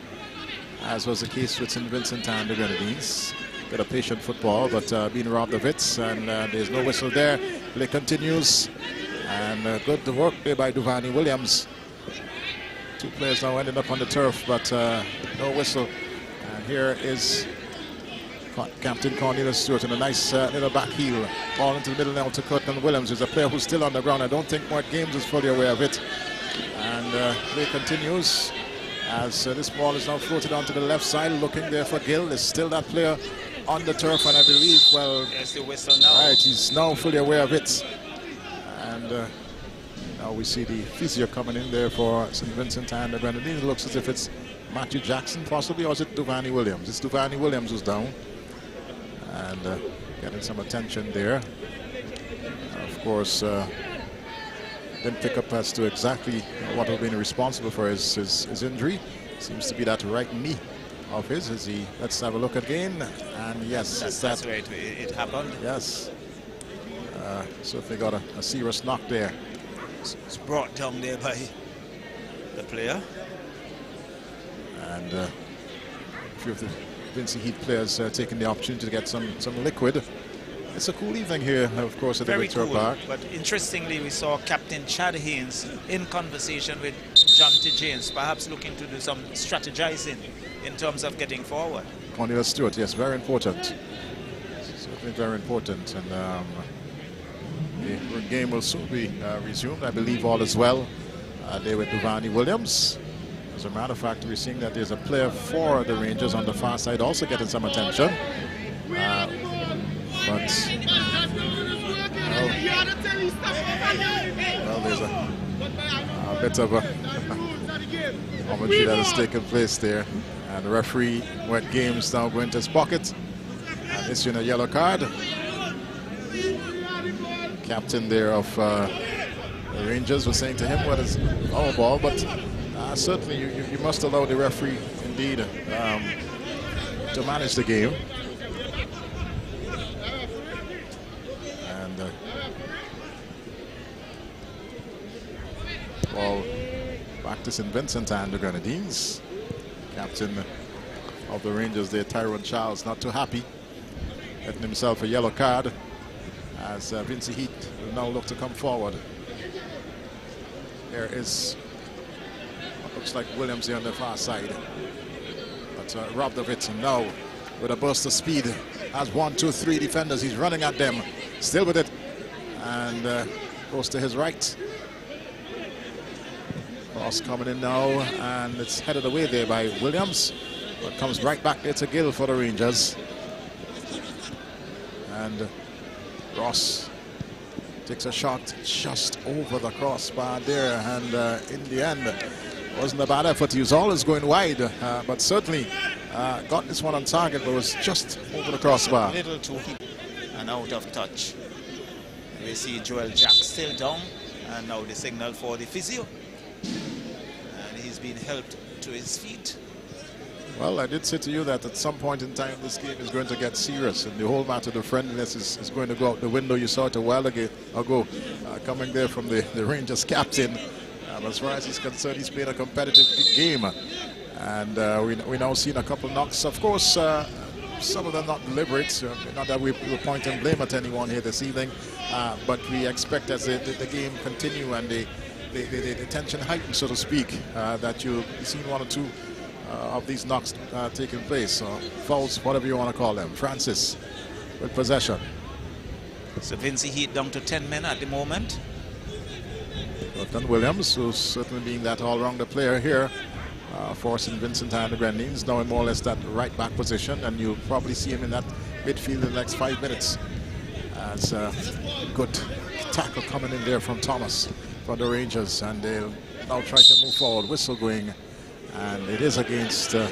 as was the case with St. Vincent and the Grenadines. Bit of patient football, but being robbed of it, and there's no whistle there. Play continues, and good work there by Duvani Williams. Two players now ended up on the turf, but no whistle. And here is Captain Cornelius Stewart in a nice little back heel. Ball into the middle now to Curtin Williams, who's a player who's still on the ground. I don't think Mark Games is fully aware of it. And play continues as this ball is now floated onto the left side, looking there for Gill. There's still that player on the turf, and I believe, well, there's the whistle now. Right, he's now fully aware of it. And now we see the physio coming in there for St. Vincent and the Grenadines. It looks as if it's Matthew Jackson possibly, or is it Duvani Williams? It's Duvani Williams who's down. And getting some attention there. Of course, didn't pick up as to exactly what has been responsible for his injury. Seems to be that right knee of his. Let's have a look again. And yes, that's right. It happened. Yes. Certainly got a serious knock there. It's brought down there by the player. And a few of the Vincent Heat players taking the opportunity to get some liquid. It's a cool evening here, of course, at the Victoria Park. But interestingly, we saw Captain Chad Haynes in conversation with John T. James, perhaps looking to do some strategizing in terms of getting forward. Cornelius Stewart, yes, very important. Certainly very important. And the game will soon be resumed. I believe all is well there with Duvani Williams. As a matter of fact, we're seeing that there's a player for the Rangers on the far side also getting some attention. But there's a bit of a commentary that has taken place there, and the referee went games now going to his pocket and issuing a yellow card. Captain there of the Rangers was saying to him, "What is our ball?" But certainly you must allow the referee indeed to manage the game. Ball back to St. Vincent and the Grenadines. Captain of the Rangers there, Tyrone Charles, not too happy, getting himself a yellow card as Vincent Heat will now look to come forward. There is what looks like Williams here on the far side, but robbed of it, and now with a burst of speed has 1, 2, 3 defenders. He's running at them, still with it, and goes to his right. Cross coming in now, and it's headed away there by Williams, but comes right back there to Gill for the Rangers. And Ross takes a shot just over the crossbar there, and in the end, wasn't a bad effort. He was always going wide, but certainly got this one on target, but was just over the crossbar. A little too and out of touch. We see Joel Jack still down, and now the signal for the physio. And he's been helped to his feet. Well, I did say to you that at some point in time this game is going to get serious, and the whole matter, the friendliness is going to go out the window. You saw it a while ago coming there from the Rangers captain. As far as he's concerned, he's played a competitive game, and we now seen a couple knocks. Of course, some of them not deliberate. Not that we will point and blame at anyone here this evening, but we expect as the game continue and the tension heightens, so to speak, that you'll see 1 or 2 of these knocks taking place, or fouls, whatever you want to call them. Francis with possession. So Vincent Heat down to 10 men at the moment. Williams, who's certainly being that all-rounder player here for St. Vincent and the Grenadines, now in more or less that right back position, and you'll probably see him in that midfield in the next 5 minutes. As a good tackle coming in there from Thomas for the Rangers, and they'll now try to move forward. Whistle going, and it is against the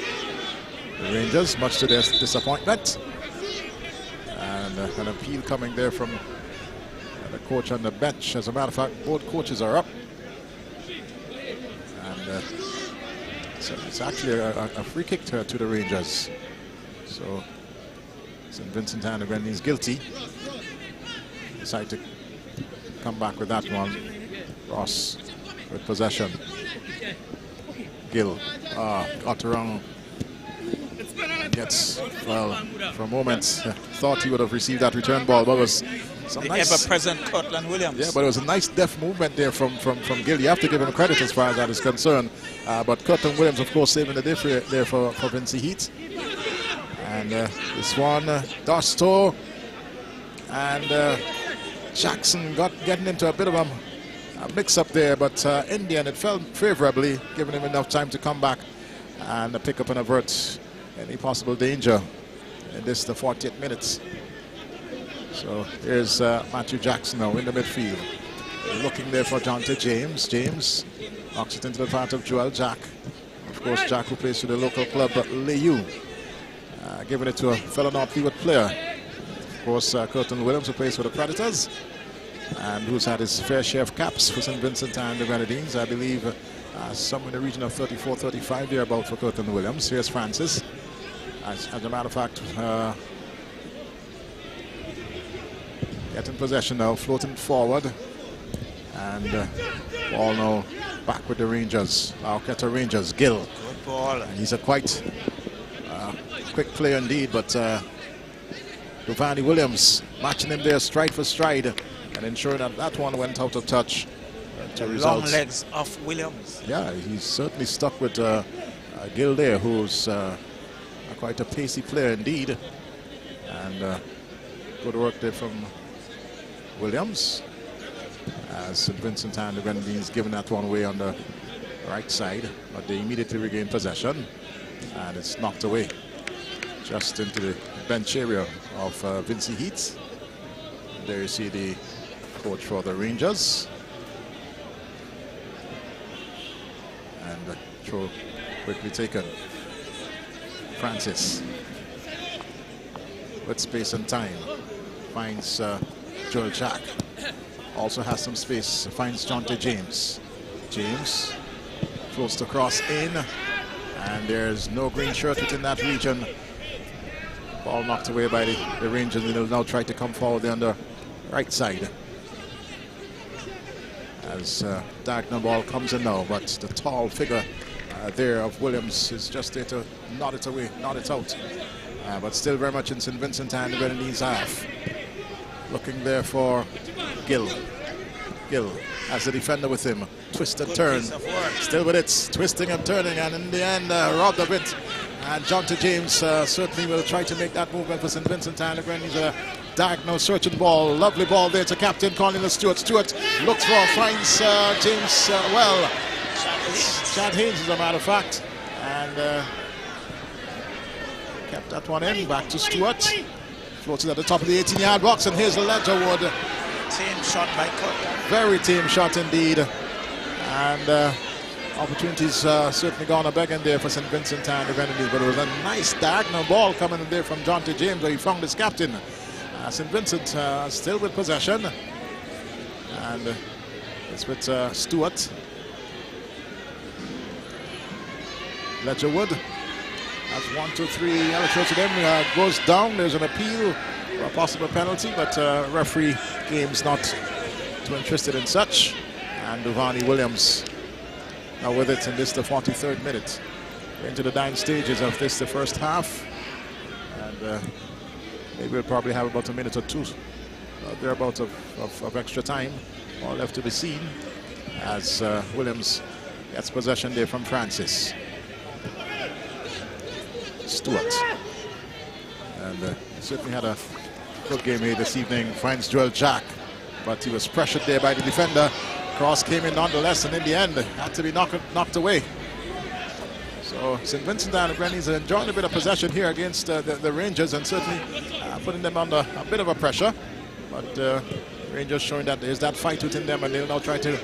Rangers, much to their disappointment. And an appeal coming there from the coach on the bench. As a matter of fact, both coaches are up. And so it's actually a free kick to the Rangers. So St. Vincent and the Grenadines guilty. Decide to come back with that one. Ross with possession. Gill got around. Gets, well, for a moment, thought he would have received that return ball, but it was some nice, ever-present Cortland Williams. Yeah, but it was a nice deft movement there from Gill. You have to give him credit as far as that is concerned. But Cortland Williams, of course, saving the day there for Vincent Heat. And this one, Dosto and Jackson getting into a bit of a mix-up there, but in the end it fell favorably, giving him enough time to come back and pick up and avert any possible danger in this, the 48 minutes. So here's Matthew Jackson now in the midfield, looking there for Jonte James. James knocks it into the path of Joel Jack. Of course, Jack, who plays for the local club Liu, giving it to a fellow North Leeward player. Of course, Curtin Williams, who plays for the Predators and who's had his fair share of caps for St. Vincent and the Grenadines. I believe somewhere in the region of 34, 35 thereabout for Curtin Williams. Here's Francis. As a matter of fact, getting possession now, floating forward, and ball now back with the Rangers. Horquetta Rangers. Gill. Good ball. And he's a quite quick player indeed, but Giovanni Williams matching him there stride for stride and ensuring that that one went out of touch. The long legs of Williams. Yeah, he's certainly stuck with Gill there, who's quite a pacey player indeed. And good work there from Williams. As St. Vincent and the Grenadines giving that one away on the right side, but they immediately regain possession, and it's knocked away just into the bench area of Vincent Heat. There you see the coach for the Rangers. And throw quickly taken. Francis with space and time finds Joel Jack. Also has some space, finds Jonte James. James floats the cross in, and there's no green shirt within that region. Ball knocked away by the Rangers, and they'll now try to come forward there on the right side. As diagonal ball comes in now, but the tall figure there of Williams is just there to nod it away, nod it out. But still very much in St. Vincent and the Grenadines half. Looking there for Gill. Gill has the defender with him. Twist and turn. Still with it, twisting and turning, and in the end robbed of it. And Jonte James certainly will try to make that movement for St. Vincent and the Grenadines. A diagonal searching ball. Lovely ball there to captain Cornelius Stewart. Stewart looks for, finds James well. Chad Haynes, as a matter of fact. And kept that one in. Back to Stewart. Floated at the top of the 18-yard box, and here's the Ledgerwood. Tame shot by Cook. Very tame shot indeed. And opportunities certainly gone a begging there for St. Vincent and the Grenadines, but it was a nice diagonal ball coming in there from Jonte James, where he found his captain. St. Vincent still with possession, and it's with Stewart. Ledgerwood. That's 1, 2, 3. Yellow shirt to them goes down. There's an appeal for a possible penalty, but referee game's not too interested in such. And Giovanni Williams now with it in this, the 43rd minute. We're into the dying stages of this, the first half. And maybe we'll probably have about a minute or two thereabouts of extra time. All left to be seen as Williams gets possession there from Francis. Stewart. And certainly had a good game here this evening. Finds Joel Jack, but he was pressured there by the defender. Cross came in nonetheless, and in the end had to be knocked away. So St. Vincent and the Grenadiers are enjoying a bit of possession here against the Rangers, and certainly putting them under a bit of a pressure. But Rangers showing that there's that fight within them, and they'll now try to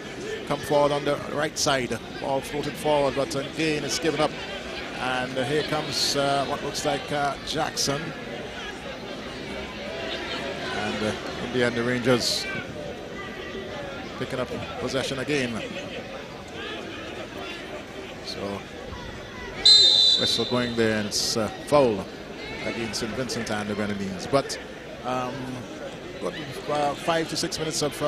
come forward on the right side. Ball floated forward, but again it's given up. And here comes what looks like Jackson. And in the end, the Rangers picking up possession again. So whistle going there, and it's foul against St. Vincent and the Grenadines. But good 5 to 6 minutes of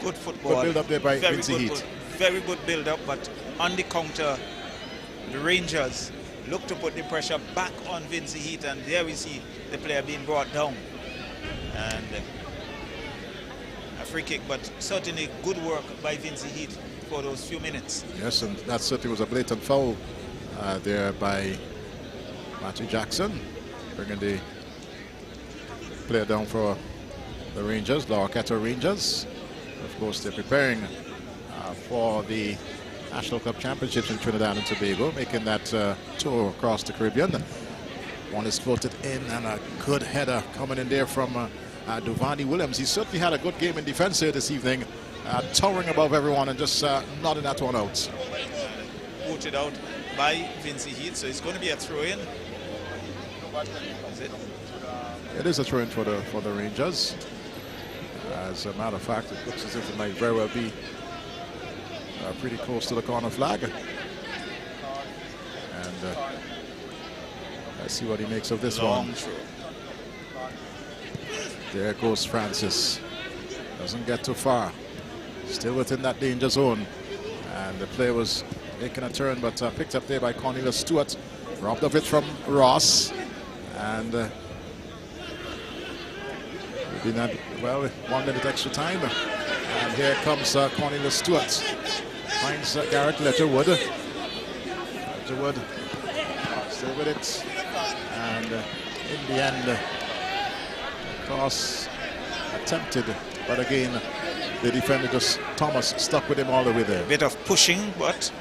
good football. Good build up there by Vincent Heat. Very good build up, but on the counter, the Rangers look to put the pressure back on Vincent Heat, and there we see the player being brought down. And a free kick, but certainly good work by Vincent Heat for those few minutes. Yes, and that certainly was a blatant foul there by Matthew Jackson, bringing the player down for the Rangers, the Horquetta Rangers. Of course, they're preparing for the National Cup Championships in Trinidad and Tobago, making that tour across the Caribbean. One is floated in, and a good header coming in there from Duvani Williams. He certainly had a good game in defense here this evening, towering above everyone and just nodding that one out. Booted out by Vincent Heat, so it's going to be a throw-in. Is it? It is a throw-in for the Rangers. As a matter of fact, it looks as if it might very well be pretty close to the corner flag. And let's see what he makes of this one. Throw. There goes Francis. Doesn't get too far. Still within that danger zone. And the play was making a turn, but picked up there by Cornelius Stewart. Robbed of it from Ross. And we've been at, well, 1 minute extra time. And here comes Cornelius Stewart. Finds Garrett Letterwood. Letterwood still with it. And in the end, cross attempted, but again, the defender just, Thomas, stuck with him all the way there. Bit of pushing, but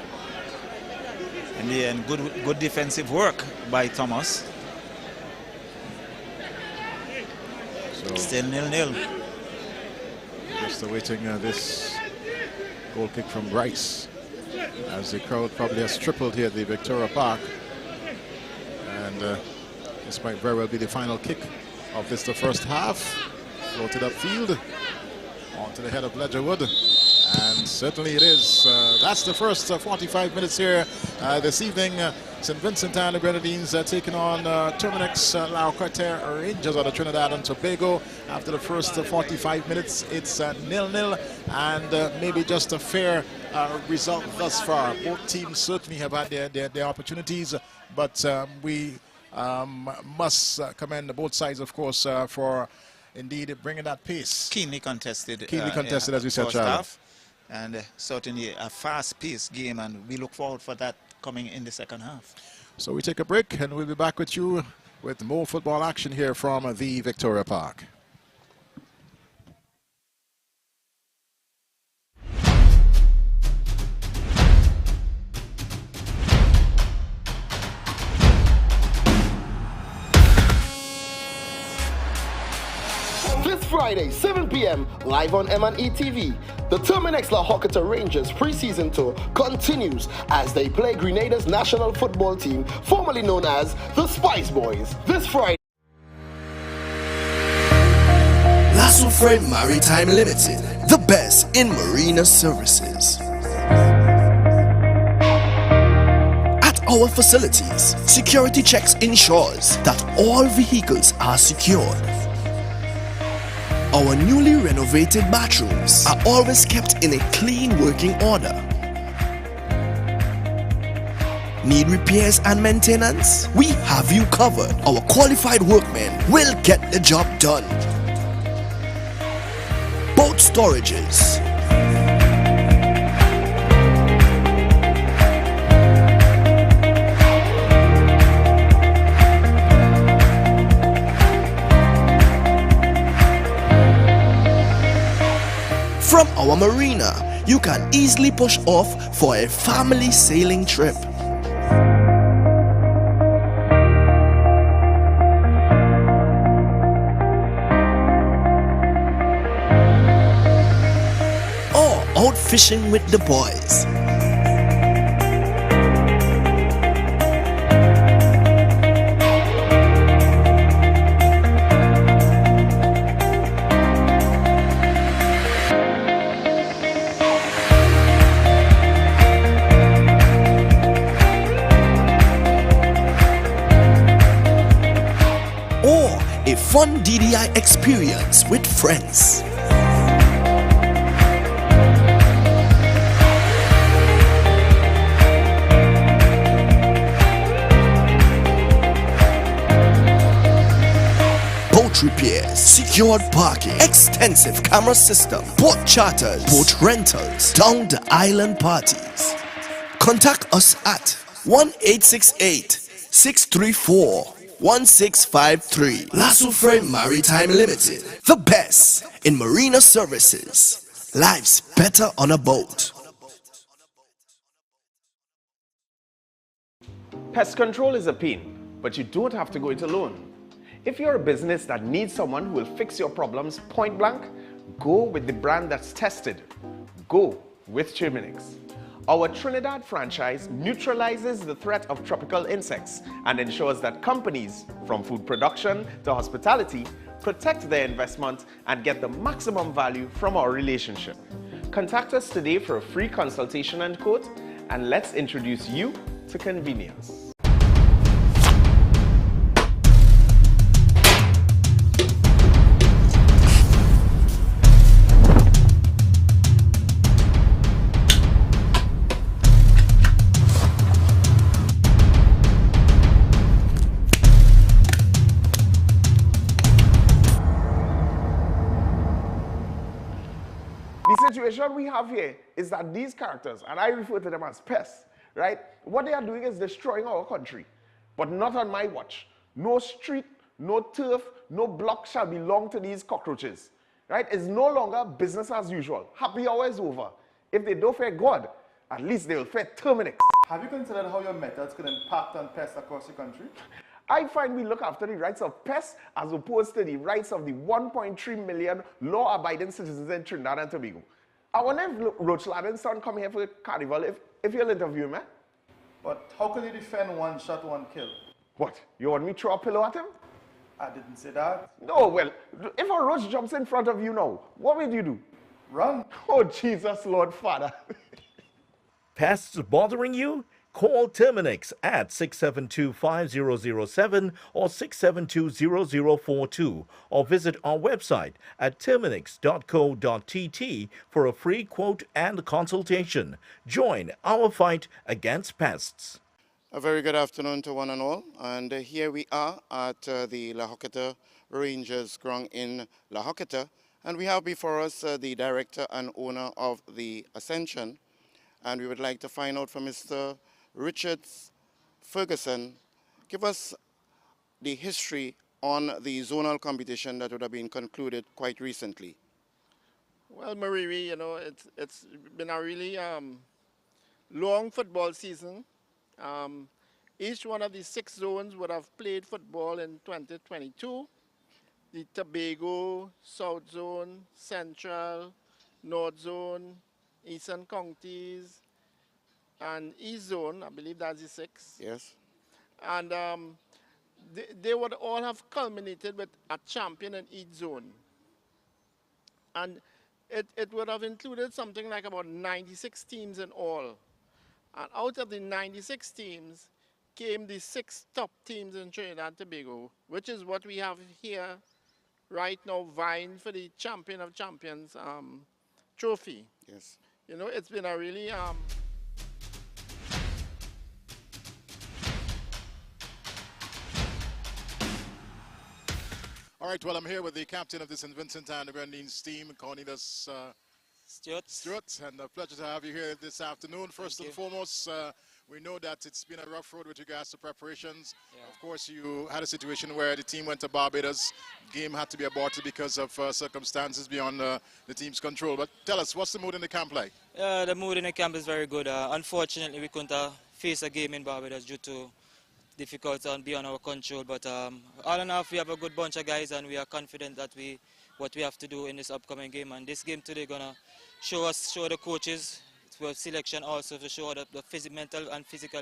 in the end, good defensive work by Thomas. So Still 0-0. just awaiting this goal kick from Rice, as the crowd probably has tripled here at the Victoria Park. And this might very well be the final kick of this, the first half. Floated upfield onto the head of Ledgerwood, and certainly it is. That's the first 45 minutes here this evening. St. Vincent and the Grenadines taking on Terminix La Horquetta Rangers out of Trinidad and Tobago. After the first 45 minutes, it's 0-0, and maybe just a fair result thus far. Both teams certainly have had their opportunities, but we must commend both sides, of course, for indeed bringing that pace. Keenly contested. As we said, Charlie. And certainly a fast-paced game, and we look forward for that coming in the second half. So we take a break, and we'll be back with you with more football action here from the Victoria Park. This Friday, 7 p.m, live on M&ETV, the Terminix La Horquetta Rangers preseason tour continues as they play Grenada's national football team, formerly known as the Spice Boys. This Friday. Lasso Friend Maritime Limited, the best in marina services. At our facilities, security checks ensures that all vehicles are secured. Our newly renovated bathrooms are always kept in a clean working order. Need repairs and maintenance? We have you covered. Our qualified workmen will get the job done. Boat storages. From our marina, you can easily push off for a family sailing trip. out fishing with the boys. Or a fun DDI experience with friends. Boat repairs, secured parking, extensive camera system, boat charters, boat rentals, down the island parties. Contact us at 1-868-634-1653. Lasso Frame Maritime Limited, the best in marina services. Life's better on a boat. Pest control is a pain, but you don't have to go it alone. If you're a business that needs someone who will fix your problems point blank, go with the brand that's tested. Go with Terminix. Our Trinidad franchise neutralizes the threat of tropical insects and ensures that companies, from food production to hospitality, protect their investment and get the maximum value from our relationship. Contact us today for a free consultation and quote, and let's introduce you to convenience. The situation we have here is that these characters, and I refer to them as pests, right? What they are doing is destroying our country, but not on my watch. No street, no turf, no block shall belong to these cockroaches, right? It's no longer business as usual. Happy hour is over. If they don't fear God, at least they will fear Terminix. Have you considered how your methods could impact on pests across the country? I find we look after the rights of pests as opposed to the rights of the 1.3 million law-abiding citizens in Trinidad and Tobago. I wonder if Roach Ladden's son come here for carnival, if you'll interview him, eh? But how can you defend one shot, one kill? What, you want me to throw a pillow at him? I didn't say that. No, well, if a roach jumps in front of you now, what will you do? Run. Oh, Jesus, Lord Father. Pests bothering you? Call Terminix at 672-5007 or 672-0042 or visit our website at terminix.co.tt for a free quote and consultation. Join our fight against pests. A very good afternoon to one and all, and here we are at the La Horquetta Rangers ground in La Horquetta, and we have before us the director and owner of the Ascension, and we would like to find out from Mr. Richard Ferguson, give us the history on the zonal competition that would have been concluded quite recently. Well, Marie, you know, it's been a really long football season. Each one of the 6 zones would have played football in 2022. The Tobago, South Zone, Central, North Zone, Eastern Counties, and East Zone, I believe that's the 6. Yes. And they would all have culminated with a champion in each zone. And it would have included something like about 96 teams in all. And out of the 96 teams came the 6 top teams in Trinidad and Tobago, which is what we have here right now, vying for the Champion of Champions trophy. Yes. You know, it's been a really... All right, well, I'm here with the captain of the St. Vincent and the Grenadines team, Cornelius Stewart, and a pleasure to have you here this afternoon. First and foremost, we know that it's been a rough road with regards to preparations. Yeah. Of course, you had a situation where the team went to Barbados. Game had to be aborted because of circumstances beyond the team's control. But tell us, what's the mood in the camp like? The mood in the camp is very good. Unfortunately, we couldn't face a game in Barbados due to difficulties beyond our control. But all in all, we have a good bunch of guys, and we are confident that we what we have to do in this upcoming game. And this game today gonna show the coaches for selection also to show the mental and physical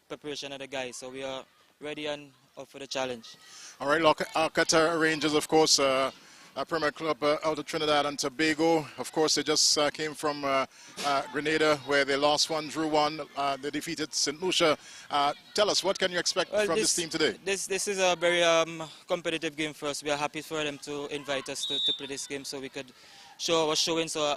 preparation of the guys. So we are ready and up for the challenge. All right, Horquetta Rangers, of course, a Premier Club out of Trinidad and Tobago. Of course, they just came from Grenada, where they lost one, drew one. They defeated St. Lucia. Tell us, what can you expect from this team today? This is a very competitive game for us. We are happy for them to invite us to play this game so we could show our showing. So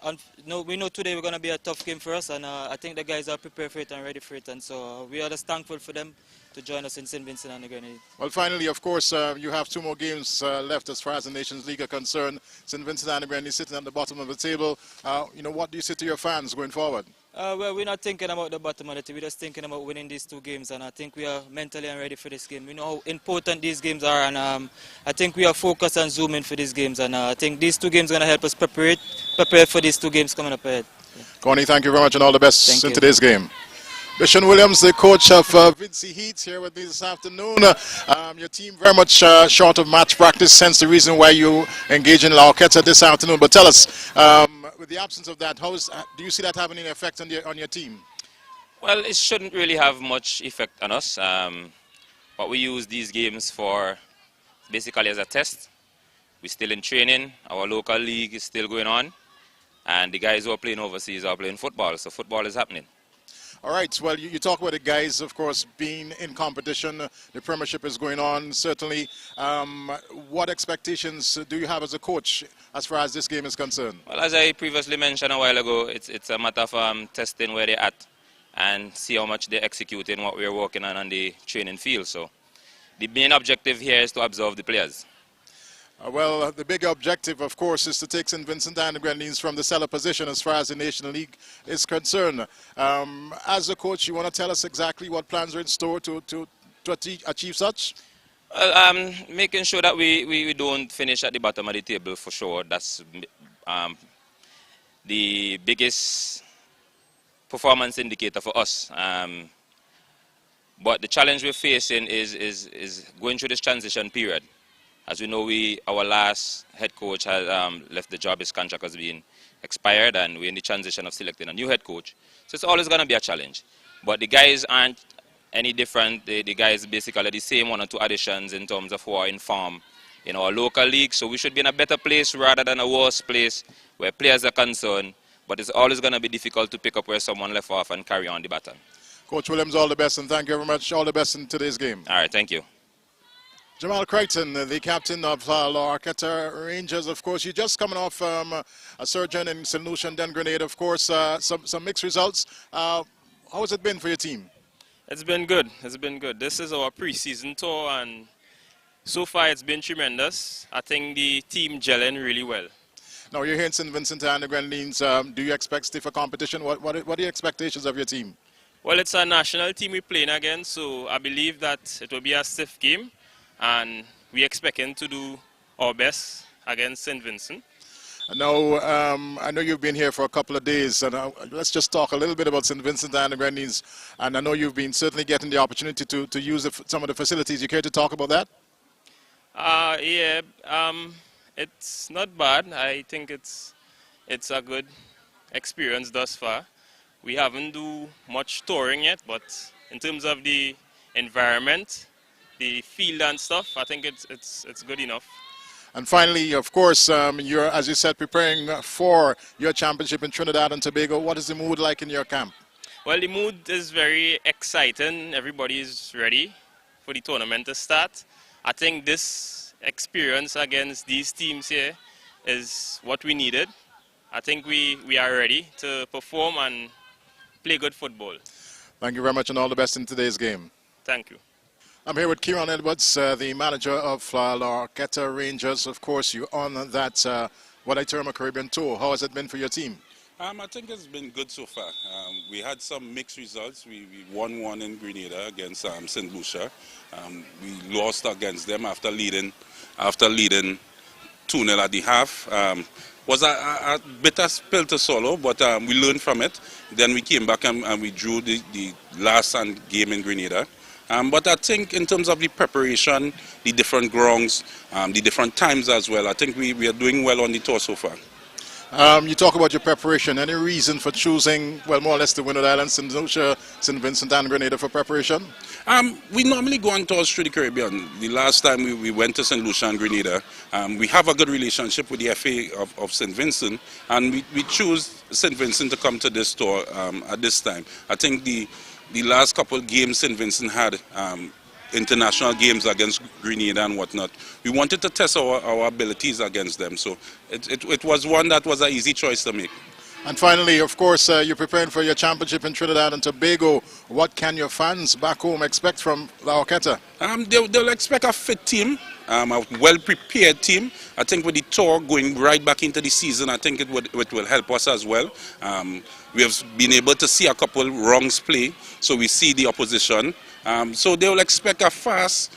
we know today we're going to be a tough game for us, and I think the guys are prepared for it and ready for it. And so we are just thankful for them to join us in St. Vincent and the Grenadines. Well, finally, of course, you have 2 more games left as far as the Nations League are concerned. St. Vincent and the Grenadines sitting at the bottom of the table. What do you say to your fans going forward? Well, we're not thinking about the bottom of the table. We're just thinking about winning these 2 games, and I think we are mentally and ready for this game. We know how important these games are, and I think we are focused and zoom in for these games, and I think these 2 games are going to help us prepare for these 2 games coming up ahead. Yeah. Connie, thank you very much and all the best in today's game. Bishon Williams, the coach of Vincent Heat, here with me this afternoon. Your team very much short of match practice, hence the reason why you engage in Horquetta this afternoon. But tell us, with the absence of that, do you see that having any effect on your team? Well, it shouldn't really have much effect on us. What we use these games for basically as a test. We're still in training. Our local league is still going on. And the guys who are playing overseas are playing football. So football is happening. All right, well, you talk about the guys, of course, being in competition. The Premiership is going on, certainly. What expectations do you have as a coach as far as this game is concerned? Well, as I previously mentioned a while ago, it's a matter of testing where they're at and see how much they're executing what we're working on the training field. So the main objective here is to observe the players. Well, the big objective, of course, is to take St. Vincent and the Grenadines from the cellar position as far as the National League is concerned. As a coach, you want to tell us exactly what plans are in store to achieve such? Well, making sure that we don't finish at the bottom of the table for sure. That's the biggest performance indicator for us. But the challenge we're facing is going through this transition period. As we know, our last head coach has left the job. His contract has been expired, and we're in the transition of selecting a new head coach. So it's always going to be a challenge. But the guys aren't any different. The guys basically are the same, 1 or 2 additions in terms of who are in form in our local league. So we should be in a better place rather than a worse place where players are concerned. But it's always going to be difficult to pick up where someone left off and carry on the baton. Coach Williams, all the best, and thank you very much. All the best in today's game. All right, thank you. Jamal Crichton, the captain of Horquetta Rangers, of course. You're just coming off a surgeon in St. Lucia and then Grenada, of course. Some mixed results. How has it been for your team? It's been good. It's been good. This is our pre-season tour, and so far it's been tremendous. I think the team gelling really well. Now, you're here in St. Vincent and the Grenadines. Do you expect stiffer competition? What are your expectations of your team? Well, it's a national team we're playing against, so I believe that it will be a stiff game. And we're expecting to do our best against St. Vincent. Now, I know you've been here for a couple of days, and let's just talk a little bit about St. Vincent and the Grenadines. And I know you've been certainly getting the opportunity to use some of the facilities. You care to talk about that? Yeah, it's not bad. I think it's a good experience thus far. We haven't do much touring yet, but in terms of the environment, the field and stuff, I think it's good enough. And finally, of course, you're, as you said, preparing for your championship in Trinidad and Tobago. What is the mood like in your camp? Well, the mood is very exciting. Everybody is ready for the tournament to start. I think this experience against these teams here is what we needed. I think we are ready to perform and play good football. Thank you very much and all the best in today's game. Thank you. I'm here with Kieran Edwards, the manager of Horquetta Rangers. Of course, you're on that, what I term a Caribbean tour. How has it been for your team? I think it's been good so far. We had some mixed results. We won one in Grenada against St. Lucia. We lost against them after leading 2-0 at the half. Was a bitter pill to swallow, but we learned from it. Then we came back and we drew the last game in Grenada. But I think in terms of the preparation, the different grounds, the different times as well, I think we are doing well on the tour so far. You talk about your preparation. Any reason for choosing, well, more or less the Windward Islands, St. Lucia, St. Vincent and Grenada for preparation? We normally go on tours through the Caribbean. The last time we went to St. Lucia and Grenada, we have a good relationship with the FA of St. Vincent, and we choose St. Vincent to come to this tour at this time. I think the last couple of games St. Vincent had, international games against Grenada and whatnot, we wanted to test our abilities against them. So it was one that was an easy choice to make. And finally, of course, you're preparing for your championship in Trinidad and Tobago. What can your fans back home expect from La Horquetta? They'll expect a fit team, a well-prepared team. I think with the tour going right back into the season, I think it will help us as well. We have been able to see a couple wrongs play, so we see the opposition. So they will expect a fast,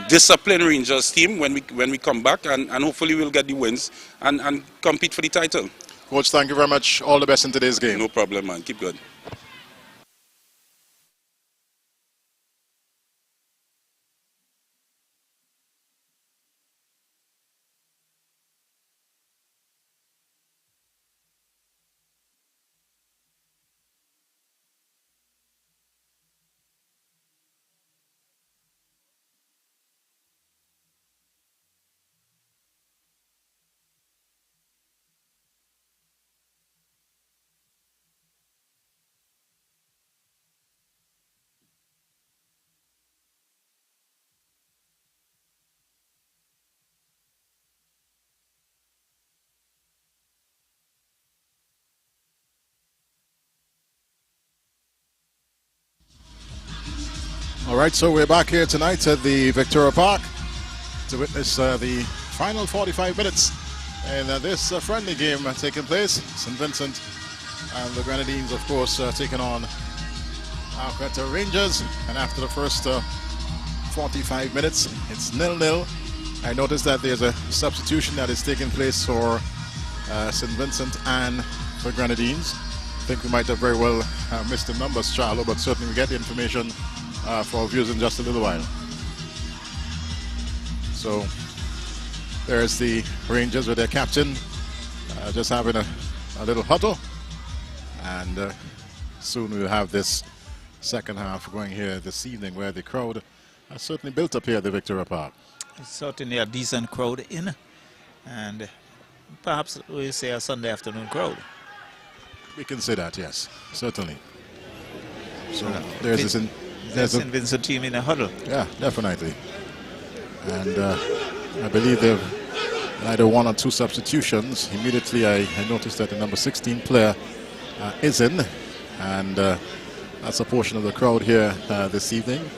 disciplined Rangers team when we come back, and hopefully we'll get the wins and compete for the title. Coach, thank you very much. All the best in today's game. No problem, man. Keep good. All right, so we're back here tonight at the Victoria Park to witness the final 45 minutes in this friendly game taking place. St. Vincent and the Grenadines, of course, taking on Horquetta Rangers. And after the first 45 minutes, it's 0-0. I noticed that there's a substitution that is taking place for St. Vincent and the Grenadines. I think we might have very well missed the numbers, Charlo, but certainly we get the information for our viewers in just a little while. So there's the Rangers with their captain just having a little huddle, and soon we'll have this second half going here this evening, where the crowd has certainly built up here at the Victoria Park. It's certainly a decent crowd in, and perhaps we'll say a Sunday afternoon crowd. We can say that, yes, certainly. So there's a St. Vincent team in a huddle. Yeah, definitely. And I believe they've either one or two substitutions. Immediately I noticed that the number 16 player is in, and that's a portion of the crowd here this evening.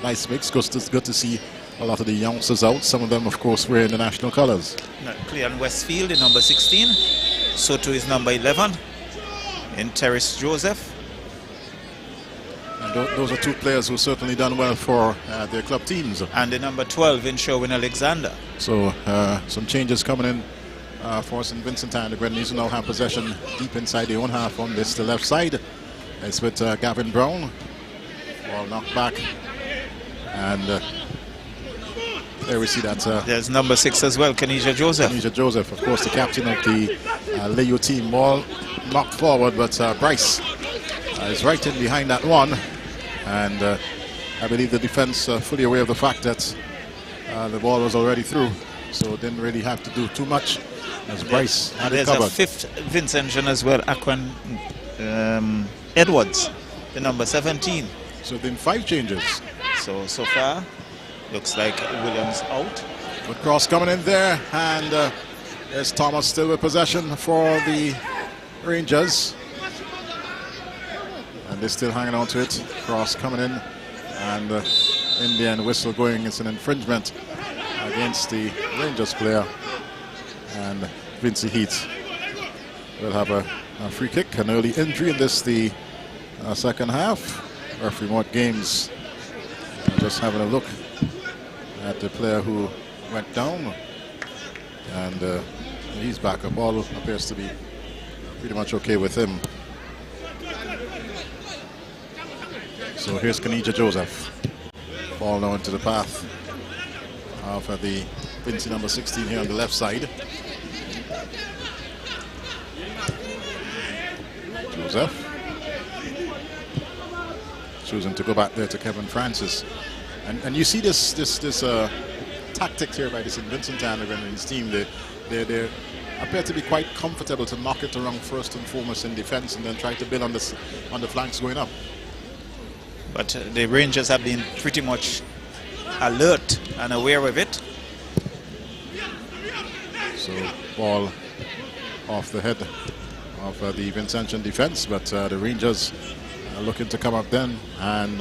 Nice mix. It's good to see a lot of the youngsters out. Some of them, of course, wearing the national colors. Cleon Westfield in number 16. Soto is number 11. And Terrace Joseph. And those are two players who certainly done well for their club teams. And the number 12 in Sherwin Alexander. So some changes coming in for St. Vincent, and the Grenadines now have possession deep inside their own half on the left side. It's with Gavin Brown. Ball knocked back. And there we see that. There's number 6 as well, Kenisha Joseph. Kenisha Joseph, of course, the captain of the Leo team. Ball knocked forward, but Bryce is right in behind that one. And I believe the defense fully aware of the fact that the ball was already through, so didn't really have to do too much, as Bryce had it covered. There's a 5th Vincentian as well, Aquan Edwards, the number 17. So then 5 changes. So far, looks like Williams out. Good cross coming in there, and there's Thomas still with possession for the Rangers. And they're still hanging on to it. Cross coming in, and in the end, whistle going. It's an infringement against the Rangers player, and Vincey Heat will have a free kick. An early injury in this, the second half. Referee Mort Games just having a look at the player who went down, and he's back up. All appears to be pretty much okay with him. So here's Kenija Joseph. Ball now into the path of the Vincent number 16 here on the left side. Joseph choosing to go back there to Kevin Francis. And you see this tactics here by the St. Vincent and his team. They appear to be quite comfortable to knock it around first and foremost in defense and then try to build on the flanks going up. But the Rangers have been pretty much alert and aware of it. So ball off the head of the Vincentian defense, but the Rangers are looking to come up then, and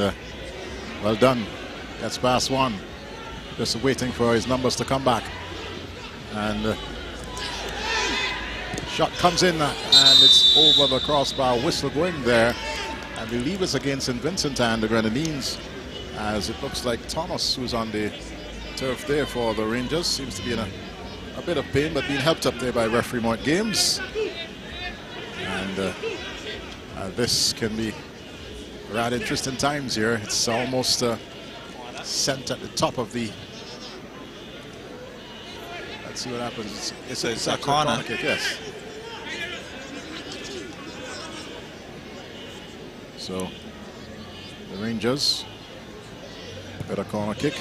well done. Gets past one, just waiting for his numbers to come back, and shot comes in and it's over the crossbar. Whistle going there. I believe it's against St. Vincent and the Grenadines, as it looks like Thomas, who's on the turf there for the Rangers, seems to be in a bit of pain, but being helped up there by referee Mort Games. And this can be rather interesting times here. It's almost sent at the top of the... Let's see what happens. It's a corner kick, yes. So the Rangers got a corner kick.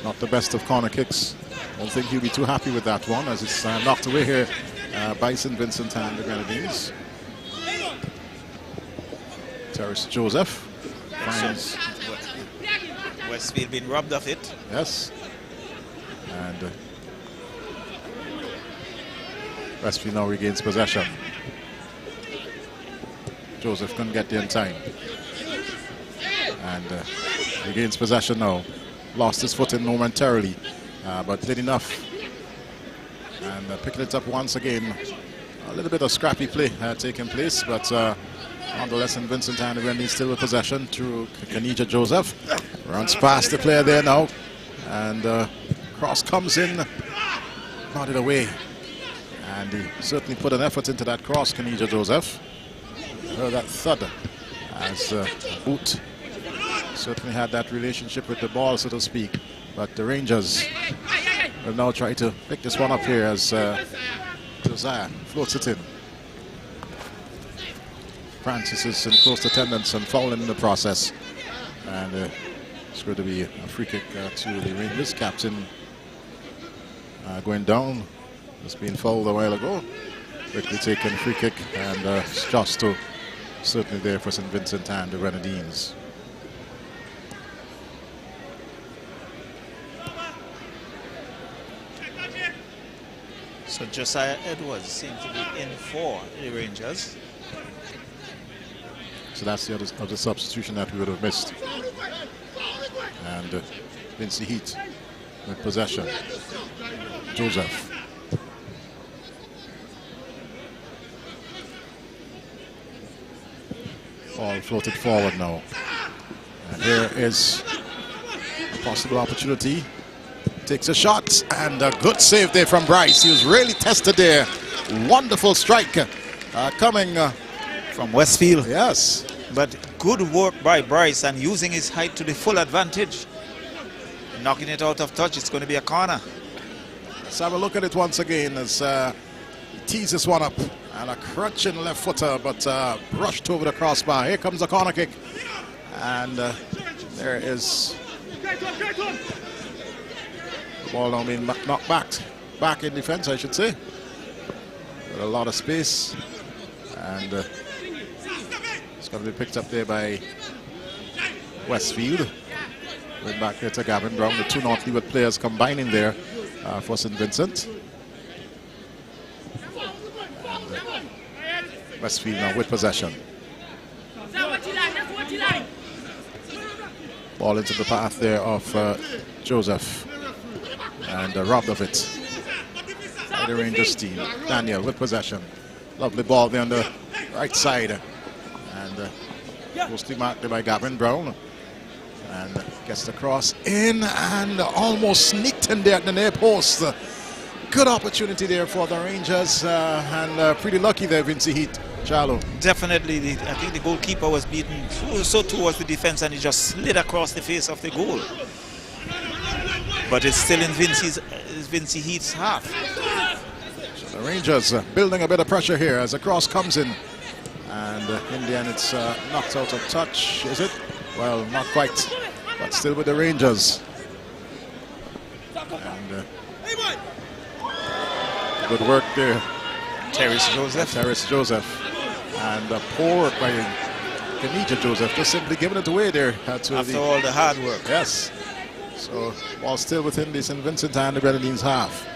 Not the best of corner kicks. I don't think he'll be too happy with that one, as it's knocked away here by St. Vincent and the Grenadines. Terrace Joseph finds Westfield been robbed of it. Yes. And Westfield now regains possession. Joseph couldn't get there in time. And regains possession now. Lost his footing momentarily, but did enough. And picking it up once again. A little bit of scrappy play taking place, but nonetheless, St. Vincent and the Grenadines still with possession through Kenija Joseph. Runs past the player there now. And cross comes in, nodded away. And he certainly put an effort into that cross, Kenija Joseph. Heard that thud as Boot certainly had that relationship with the ball, so to speak. But the Rangers will now try to pick this one up here as Josiah floats it in. Francis is in close attendance and fouling in the process. And it's going to be a free kick to the Rangers. Captain going down. It's been fouled a while ago. Quickly taken free kick, and Josto certainly there for St. Vincent and the Grenadines. So Josiah Edwards seems to be in for the Rangers. So that's the other substitution that we would have missed. And Vincent Heat with possession. Joseph. Ball floated forward now. And here is a possible opportunity. Takes a shot, and a good save there from Bryce. He was really tested there. Wonderful strike coming from Westfield. Yes. But good work by Bryce and using his height to the full advantage. Knocking it out of touch. It's going to be a corner. Let's have a look at it once again as he tees this one up. And a crunching left footer, but brushed over the crossbar. Here comes the corner kick. And there is the ball now being knocked back in defense, I should say. With a lot of space. And it's going to be picked up there by Westfield. Going back here to Gavin Brown. The two North Leeward players combining there for St. Vincent. Westfield now with possession. Ball into the path there of Joseph. And robbed of it by the Rangers team. Daniel with possession. Lovely ball there on the right side. And mostly marked there by Gavin Brown. And gets the cross in and almost sneaked in there at the near post. Good opportunity there for the Rangers, and pretty lucky there, Vincent Heat, Shallow. Definitely, I think the goalkeeper was beaten so towards the defense and he just slid across the face of the goal. But it's still in Vincey Heath's half. So the Rangers building a bit of pressure here as the cross comes in. And in the end, it's knocked out of touch, is it? Well, not quite, but still with the Rangers. And good work there. Terrace Joseph. And poor by Kenija Joseph, just simply giving it away there. After all the hard work. Yes. So, ball still within the St. Vincent and the Grenadines half.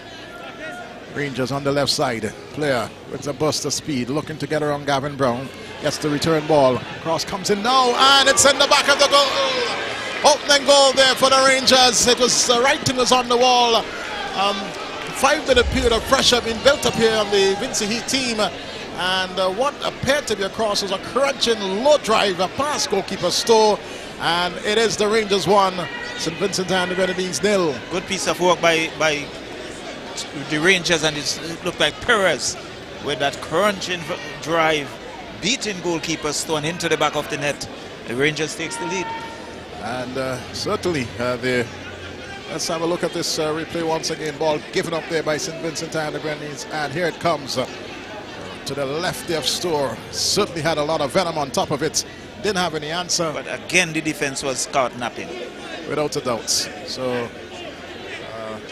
Rangers on the left side. Player with a burst of speed, looking to get around Gavin Brown. Gets the return ball. Cross comes in now, and it's in the back of the goal. Opening goal there for the Rangers. It was the writing was on the wall. 5-minute period of pressure being built up here on the Vincey Heath team. And what appeared to be a cross was a crunching low drive past goalkeeper Stowe. And it is the Rangers 1, St. Vincent and the Grenadines 0. Good piece of work by the Rangers, and it looked like Perez with that crunching drive, beating goalkeeper Stone into the back of the net. The Rangers takes the lead. And certainly, let's have a look at this replay once again. Ball given up there by St. Vincent and the Grenadines, and here it comes to the left of Stowe. Certainly had a lot of venom on top of it. Didn't have any answer. But again, the defense was caught napping. Without a doubt. So,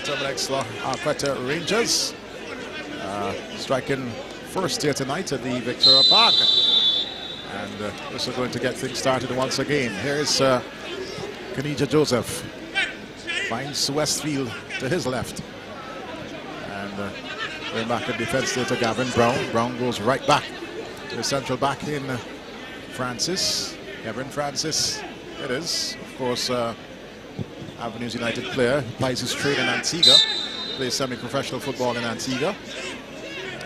Terminix Horquetta Rangers striking first here tonight at the Victoria Park. And this is going to get things started once again. Here is Kenija Joseph. Finds Westfield to his left. And going back in defense there to Gavin Brown. Brown goes right back to the central back in Francis. Kevin Francis, it is. Of course, Avenues United player, plays his trade in Antigua, plays semi-professional football in Antigua.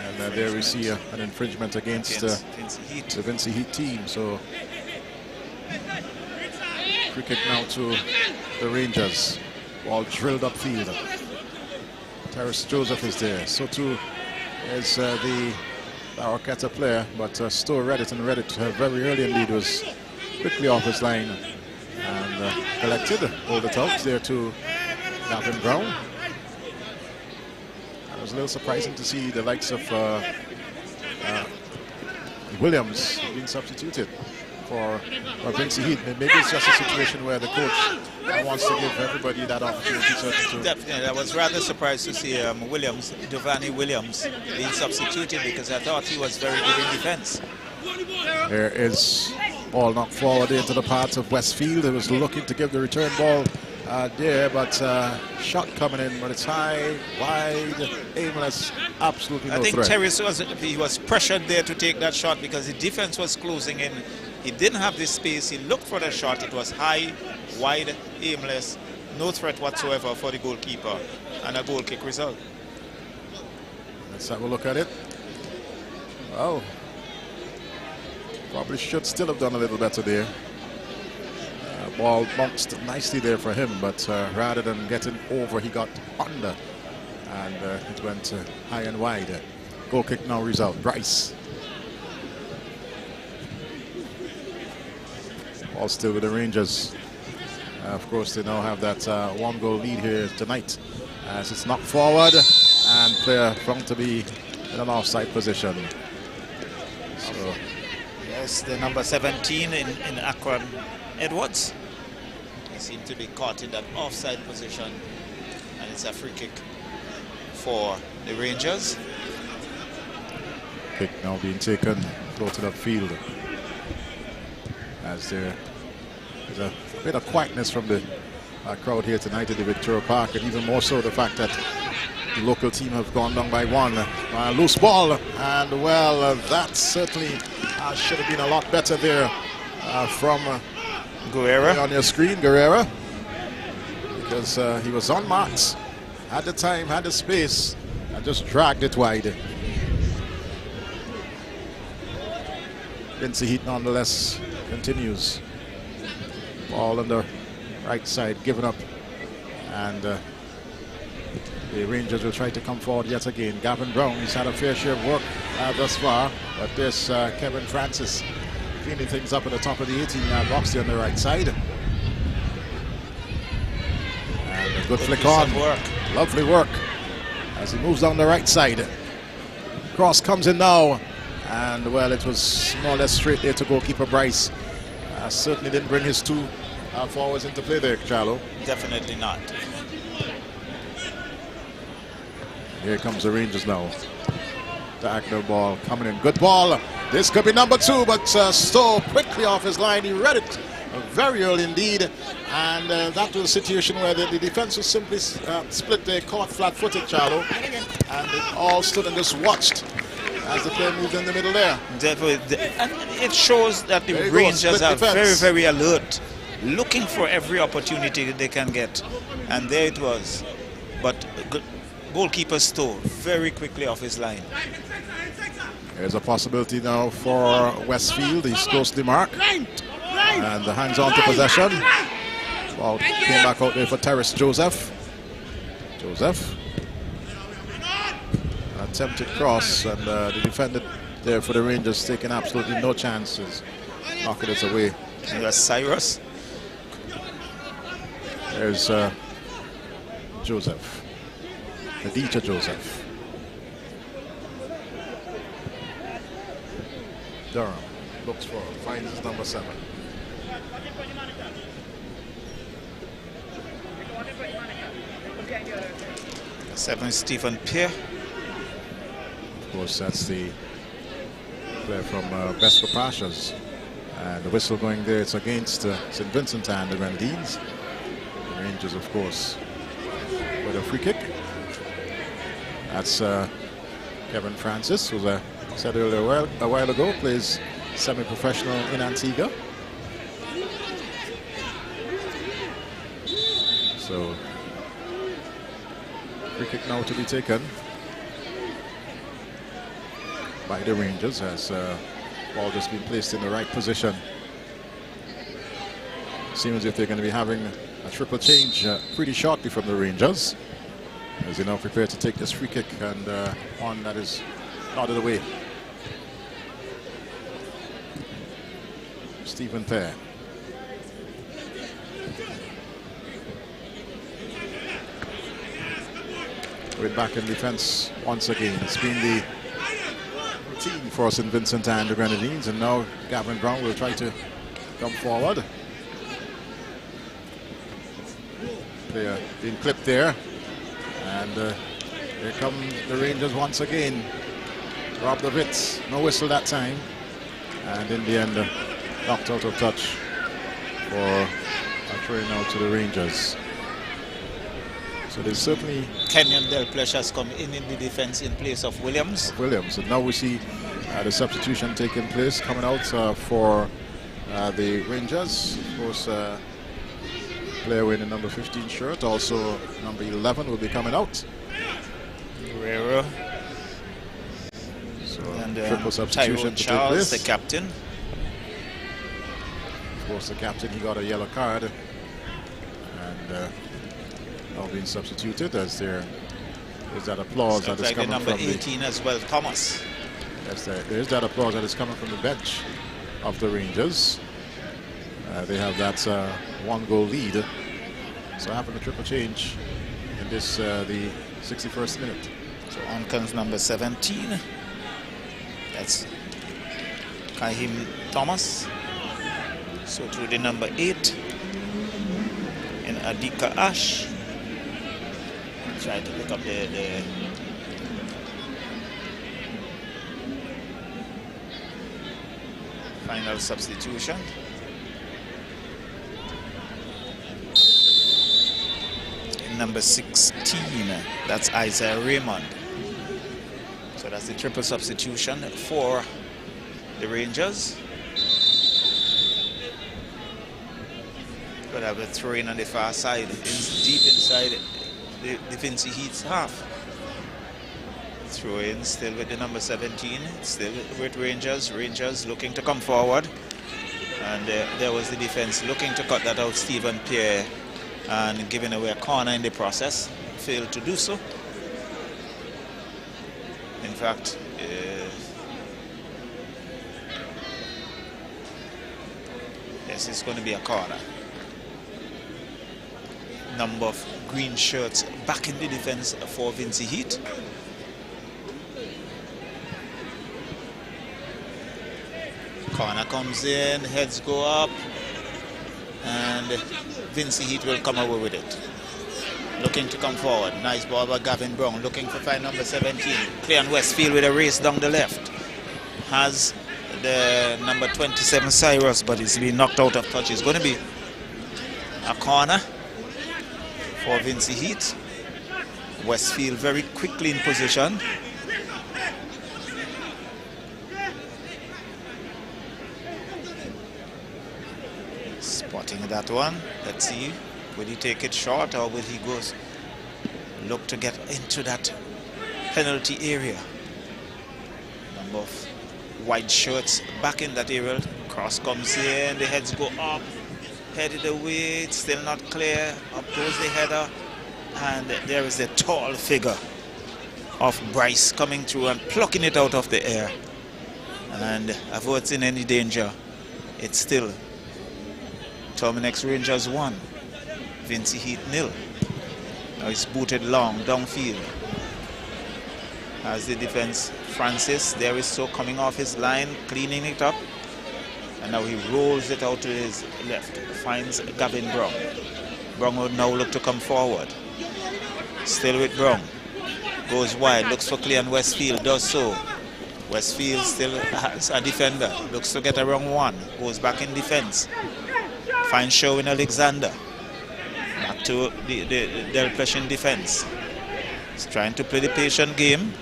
And there we see an infringement against the Vincey Heath team. So, free kick now to the Rangers. Ball drilled upfield. Terrace Joseph is there. So too is the Horquetta player, but Stowe read it very early indeed, was quickly off his line and collected, hold it out there to Gavin Brown. It was a little surprising to see the likes of Williams being substituted for Vincey Heath. Maybe it's just a situation where the coach wants to give everybody that opportunity. Definitely, I was rather surprised to see Giovanni Williams being substituted, because I thought he was very good in defense. There is ball knocked forward into the part of Westfield. It was looking to give the return ball there, but shot coming in, but it's high, wide, aimless, absolutely no threat. I think Terrace was pressured there to take that shot because the defense was closing in. He didn't have the space. He looked for the shot. It was high, wide, aimless, no threat whatsoever for the goalkeeper, and a goal kick result. Let's have a look at it. Wow. Probably should still have done a little better there. Ball bounced nicely there for him, but rather than getting over, he got under, and it went high and wide. Goal kick now result. Bryce. Ball still with the Rangers. Of course, they now have that one-goal lead here tonight, as it's knocked forward and player found to be in an offside position. So, yes, the number 17 in Akron Edwards. He seemed to be caught in that offside position, and it's a free kick for the Rangers. Kick now being taken, floated upfield. As there's a bit of quietness from the crowd here tonight at the Victoria Park, and even more so the fact that the local team have gone down by one. Loose ball, and well, that certainly should have been a lot better there from Guerrera on your screen, Guerrera, because he was unmarked, had the time, had the space, and just dragged it wide. Vincey Heath nonetheless continues. Ball on the right side, given up, and The Rangers will try to come forward yet again. Gavin Brown, he's had a fair share of work thus far, but there's Kevin Francis cleaning things up at the top of the 18-yard box there on the right side. And a good flick on. Lovely work as he moves down the right side. Cross comes in now, and well, it was more or less straight there to goalkeeper Bryce. Certainly didn't bring his two forwards into play there, Charlo. Definitely not. Here comes the Rangers now. Diagonal ball coming in. Good ball. This could be number 2, but Stowe quickly off his line. He read it very early indeed. And that was a situation where the defense was simply split. They caught flat-footed, Charlo. And they all stood and just watched as the player moved in the middle there. And it shows that the Rangers are very, very alert, looking for every opportunity they can get. And there it was. But goalkeeper Stowe very quickly off his line. There's a possibility now for Westfield. He's close to the mark. And the hands on to possession. Ball came back out there for Terrace Joseph. Joseph. An attempted cross, and the defender there for the Rangers taking absolutely no chances. Knocking it away. And that's Cyrus. There's Joseph. Aditya Joseph. Durham looks for, finds his number 7. Seven, Stephen Pear. Of course, that's the player from Vesper Pashas. And the whistle going there, it's against St. Vincent and the Grenadines. The Rangers, of course, with a free kick. That's Kevin Francis, who I said earlier a while ago, plays semi-professional in Antigua. So, free kick now to be taken by the Rangers as ball just been placed in the right position. Seems as if they're going to be having a triple change pretty shortly from the Rangers, as they now prepare to take this free kick, and one that is nodded away. Stephen Pear. We're back in defense once again. It's been the routine for St. Vincent and the Grenadines, and now Gavin Brown will try to come forward. Player being clipped there, and here come the Rangers once again. Robbed of it, no whistle that time, and in the end knocked out of touch for a throw out to the Rangers. So there's certainly Kenyon Del Plesh has come in the defense in place of Williams. And now we see the substitution taking place, coming out for the Rangers. Of course, player wearing the number 15 shirt, also number 11 will be coming out. Guerrero. So and triple substitution Tyrone to Charles, take place. the captain. Of course, the captain, he got a yellow card, and now being substituted as there is that applause that is like coming number from 18 as well, Thomas. Yes, there is that applause that is coming from the bench of the Rangers. They have that 1-goal lead. So having a triple change in this the 61st minute. So on comes number 17. That's Kahim Thomas. So to the number 8 in Adika Ash. Try to pick up the final substitution. In number 16, that's Isaiah Raymond. So that's the triple substitution for the Rangers. Could have a throw in on the far side, deep inside the Vinci Heat's half. Throw in still with the number 17, still with Rangers. Rangers looking to come forward. And there was the defense looking to cut that out. Stephen Pierre, and giving away a corner in the process. Failed to do so. In fact, this is going to be a corner. Number of green shirts back in the defense for Vincent Heat. Corner comes in, heads go up, and Vincent Heat will come away with it. Looking to come forward. Nice ball by Gavin Brown, looking for find number 17. Cleon Westfield with a race down the left. Has the number 27 Cyrus, but he's been knocked out of touch. It's going to be a corner for Vincent Heat. Westfield very quickly in position. Spotting that one. Let's see. Will he take it short or will he go look to get into that penalty area? Number of white shirts back in that area. Cross comes in, the heads go up, headed away, it's still not clear. Up goes the header, and there is the tall figure of Bryce coming through and plucking it out of the air. And avoiding any danger. It's still Terminex Rangers 1, Vincent Heat 0. Now it's booted long downfield. As the defense, Francis, there is so coming off his line, cleaning it up. And now he rolls it out to his left, finds Gavin Brown. Brown will now look to come forward. Still with Brown. Goes wide, looks for Cleon Westfield, does so. Westfield still has a defender, looks to get around one, goes back in defense. Finds Sherwin Alexander. Back to the Del Pleshin defense. He's trying to play the patient game.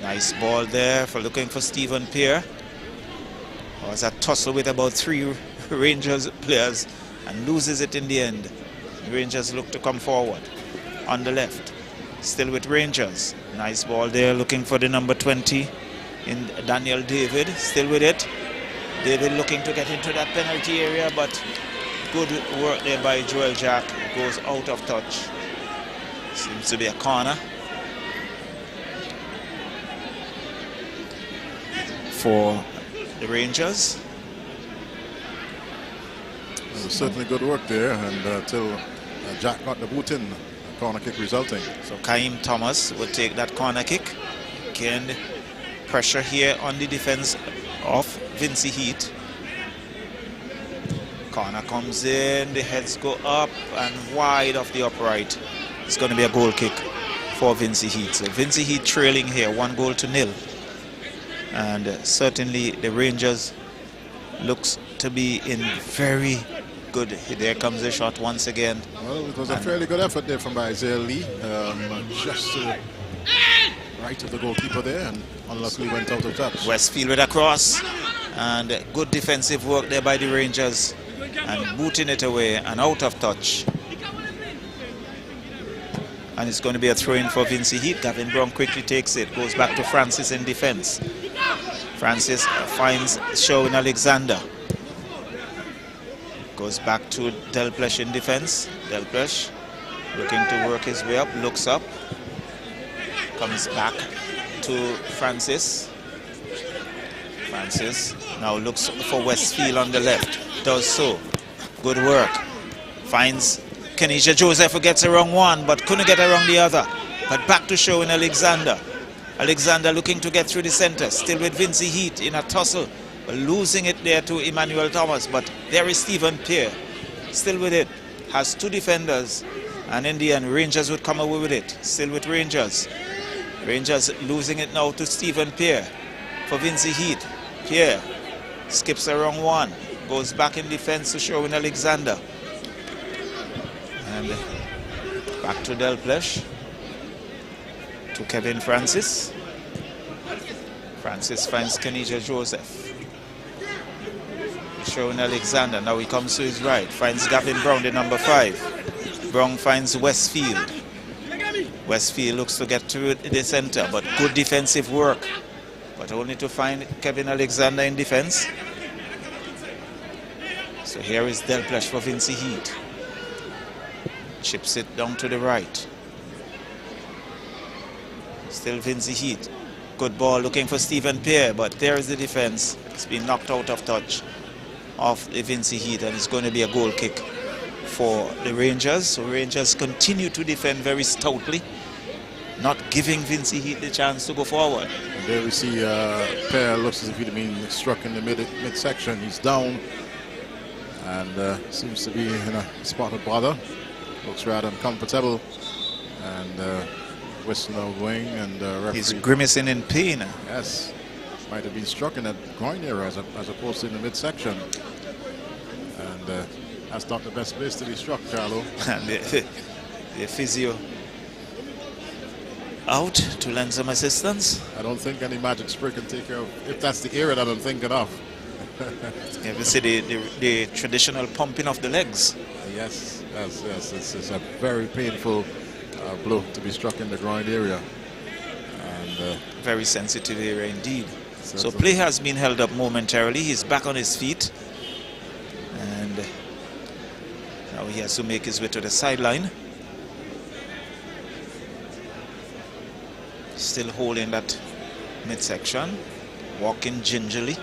Nice ball there for looking for Stephen Pear. Was a tussle with about 3 Rangers players and loses it in the end. Rangers look to come forward on the left. Still with Rangers. Nice ball there looking for the number 20 in Daniel David. Still with it. David looking to get into that penalty area, but good work there by Joel Jack. Goes out of touch. Seems to be a corner for the Rangers. Well, certainly good work there, and till Jack got the boot in, corner kick resulting. So Kaim Thomas will take that corner kick. Again, pressure here on the defense of Vincent Heat. Corner comes in, the heads go up and wide off the upright. It's going to be a goal kick for Vincent Heat. So Vincent Heat trailing here, 1-0. And certainly the Rangers looks to be in very good. There comes the shot once again. Well, it was a fairly good effort there from Isaiah Lee. Just right of the goalkeeper there, and unluckily went out of touch. Westfield with a cross, and good defensive work there by the Rangers. And booting it away and out of touch. And it's going to be a throw-in for Vincent Heat. Gavin Brown quickly takes it, goes back to Francis in defense. Francis finds Sherwin Alexander. Goes back to Del Plesh in defense. Del Plesh looking to work his way up, looks up. Comes back to Francis. Francis now looks for Westfield on the left. Does so. Good work. Finds Kenisha Joseph, who gets around one, but couldn't get around the other. But back to Sherwin Alexander. Alexander looking to get through the center. Still with Vincent Heat in a tussle. Losing it there to Emmanuel Thomas. But there is Stephen Pear. Still with it. Has 2 defenders. And in the end, Rangers would come away with it. Still with Rangers. Rangers losing it now to Stephen Pear for Vincent Heat. Pear skips around one. Goes back in defense to Sherwin Alexander. And back to Del Plesh. To Kevin Francis. Francis finds Kenisha Joseph. Sherwin Alexander. Now he comes to his right. Finds Gavin Brown, the number 5. Brown finds Westfield. Westfield looks to get to the center, but good defensive work. But only to find Kevin Alexander in defense. So here is Del Plesh for Vincent Heat. Chips it down to the right. Still Vincent Heat. Good ball looking for Stephen Pierre, but there is the defense. It's been knocked out of touch of the Vincey Heat, and it's going to be a goal kick for the Rangers. So Rangers continue to defend very stoutly, not giving Vincey Heat the chance to go forward. And there we see Pierre looks as if he'd been struck in the midsection. He's down and seems to be in a spot of bother. Looks rather uncomfortable, and whistle now going, and referee. He's grimacing in pain. Yes, might have been struck in that groin area as opposed to in the midsection, and that's not the best place to be struck, Carlo. And the physio out to lend some assistance. I don't think any magic spray can take care of, if that's the area that I'm thinking of. You ever see the traditional pumping of the legs? Yes, it's a very painful blow to be struck in the groin area, and very sensitive area indeed. So play has been held up momentarily. He's back on his feet, and now he has to make his way to the sideline. Still holding that midsection, walking gingerly.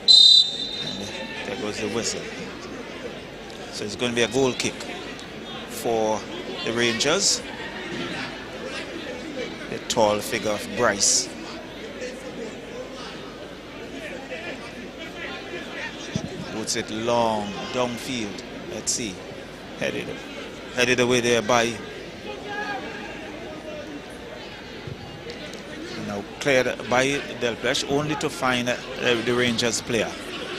And there goes the whistle. So it's going to be a goal kick for the Rangers. The tall figure of Bryce. Puts it long downfield. Let's see. Headed away there by. Now cleared by Delpeche, only to find the Rangers player.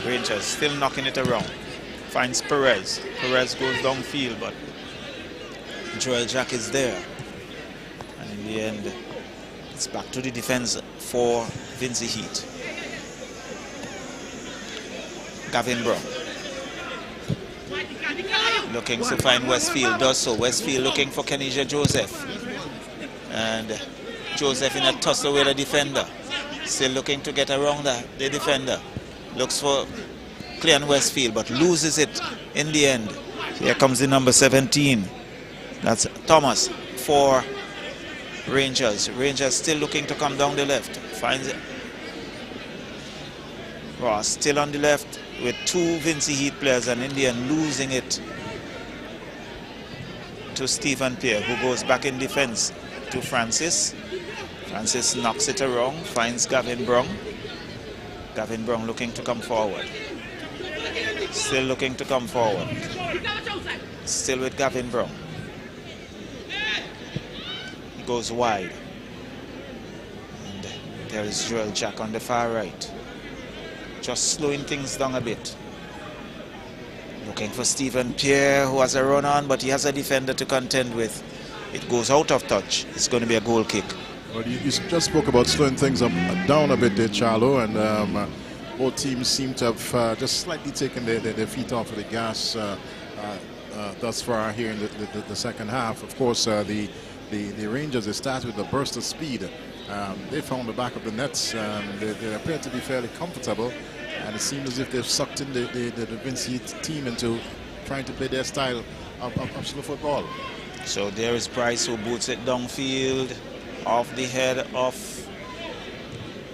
Rangers still knocking it around. Finds Perez. Perez goes downfield, but Joel Jack is there. And in the end, it's back to the defense for Vincey Heat. Gavin Brown. Looking to find Westfield, does so. Westfield looking for Kenija Joseph. And Joseph in a tussle with a defender. Still looking to get around the defender. Looks for Cleon Westfield, but loses it in the end. Here comes the number 17. That's Thomas for Rangers. Rangers still looking to come down the left. Finds it. Ross still on the left with two Vincey Heat players, and in the end losing it to Stephen Pierre, who goes back in defense to Francis. Francis knocks it around, finds Gavin Brown. Gavin Brown looking to come forward. Still looking to come forward. Still with Gavin Brown. He goes wide. And there is Joel Jack on the far right. Just slowing things down a bit. Looking for Stephen Pierre, who has a run on, but he has a defender to contend with. It goes out of touch. It's going to be a goal kick. Well, you just spoke about slowing things down a bit there, Charlo, and both teams seem to have just slightly taken their feet off of the gas thus far here in the second half. Of course, the Rangers, they started with a burst of speed. They found the back of the nets. They appear to be fairly comfortable, and it seems as if they've sucked in the Vincey team into trying to play their style of slow football. So there is Bryce, who boots it downfield off the head of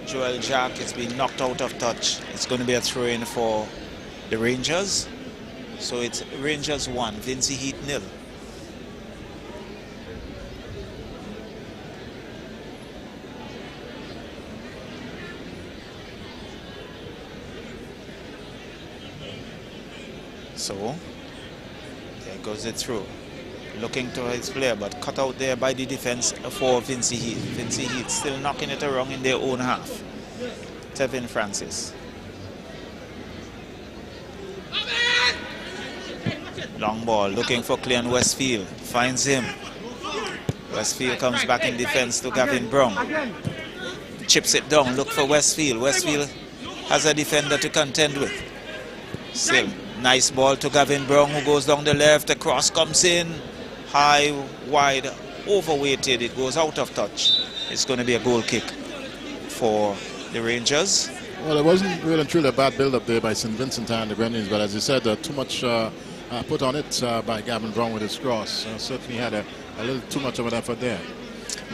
Joel Jack. It's been knocked out of touch. It's going to be a throw-in for the Rangers. So it's Rangers 1, Vincey Heat 0. So there goes it through. Looking to his player, but cut out there by the defense for Vincey Heat. Vincey Heat still knocking it around in their own half. Tevin Francis. Long ball, looking for Cleon Westfield. Finds him. Westfield comes back in defense to Gavin Brown. Chips it down, look for Westfield. Westfield has a defender to contend with. Still, nice ball to Gavin Brown, who goes down the left. The cross comes in. High, wide, overweighted. It goes out of touch. It's going to be a goal kick for the Rangers. Well, it wasn't really and truly a bad build-up there by St. Vincent and the Grenadiers, but as you said, too much put on it by Gavin Brown with his cross. Certainly had a little too much of an effort there.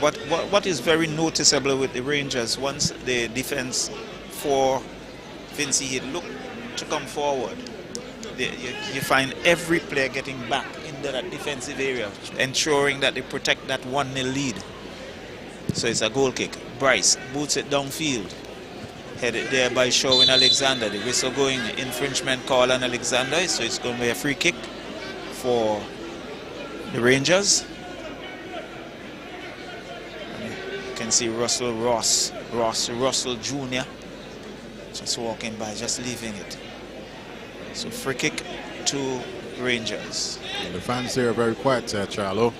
what is very noticeable with the Rangers, once the defense for Vincent Heat look to come forward, you find every player getting back into that defensive area, ensuring that they protect that 1-0 lead. So it's a goal kick. Bryce boots it downfield, headed there by Sherwin Alexander. The whistle going, infringement call on Alexander, so it's going to be a free kick for the Rangers. You can see Russell Russell Jr. just walking by, just leaving it. So free kick to Rangers. And the fans here are very quiet, Charlo.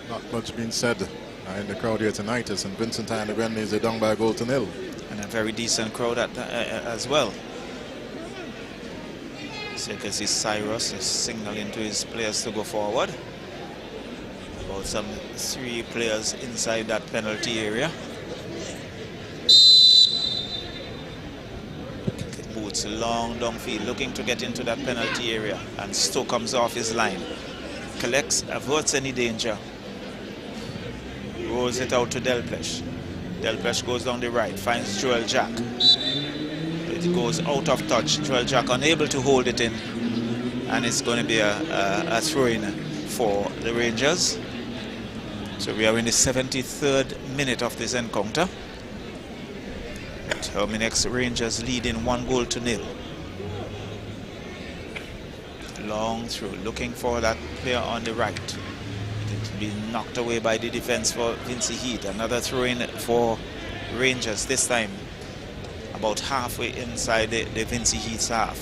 Not much being said in the crowd here tonight as St. Vincent and the Grenadiers are down by a goal to 0. And a very decent crowd as well. So you can see Cyrus is signaling to his players to go forward. About some 3 players inside that penalty area. Boots long downfield, looking to get into that penalty area, and Stowe comes off his line, collects, averts any danger, rolls it out to Delpesh. Delpesh goes down the right, finds Joel Jack. It goes out of touch. Joel Jack unable to hold it in, and it's going to be a throw-in for the Rangers. So we are in the 73rd minute of this encounter. Terminex Rangers leading 1-0. Long through, looking for that player on the right. It's been knocked away by the defense for Vincent Heat. Another throw-in for Rangers, this time about halfway inside the Vincent Heat's half.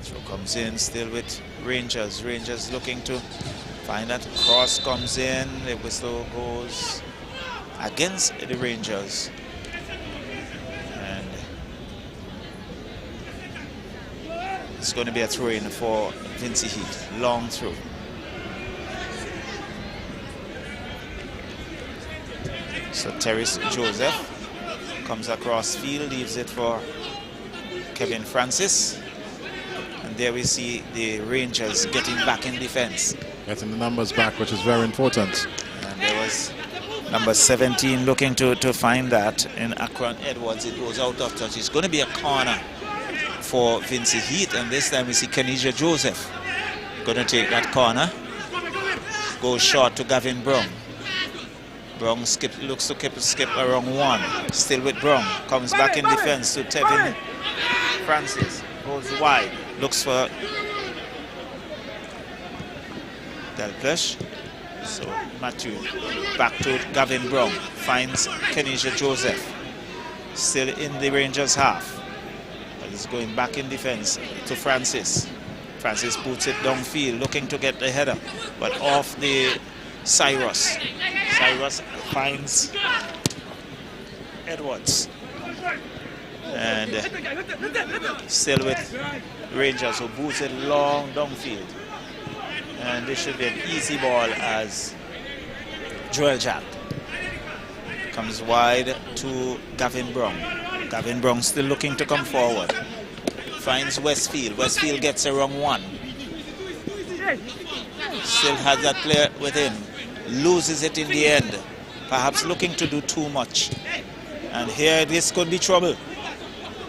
Throw comes in, still with Rangers. Rangers looking to find that cross, comes in, the whistle goes against the Rangers. And it's going to be a throw-in for Vincent Heat. Long throw. So Terrace Joseph comes across field, leaves it for Kevin Francis. And there we see the Rangers getting back in defense. Getting the numbers back, which is very important. And there was number 17 looking to find that in Akron Edwards. It goes out of touch. It's going to be a corner for Vincent Heat, and this time we see Kenisia Joseph going to take that corner. Goes short to Gavin Brown. Brown looks to skip around 1. Still with Brown. Comes back in defense to Tevin Francis. Goes wide. Looks for Delpesh. So Matthew back to Gavin Brown. Finds Kenisia Joseph. Still in the Rangers half. But he's going back in defense to Francis. Francis puts it downfield, looking to get the header, but off the Cyrus. Cyrus finds Edwards. And still with Rangers, who boots it long downfield. And this should be an easy ball as Joel Jack comes wide to Gavin Brown. Gavin Brown still looking to come forward. Finds Westfield. Westfield gets around 1. Still has that player with him. Loses it in the end. Perhaps looking to do too much. And here this could be trouble.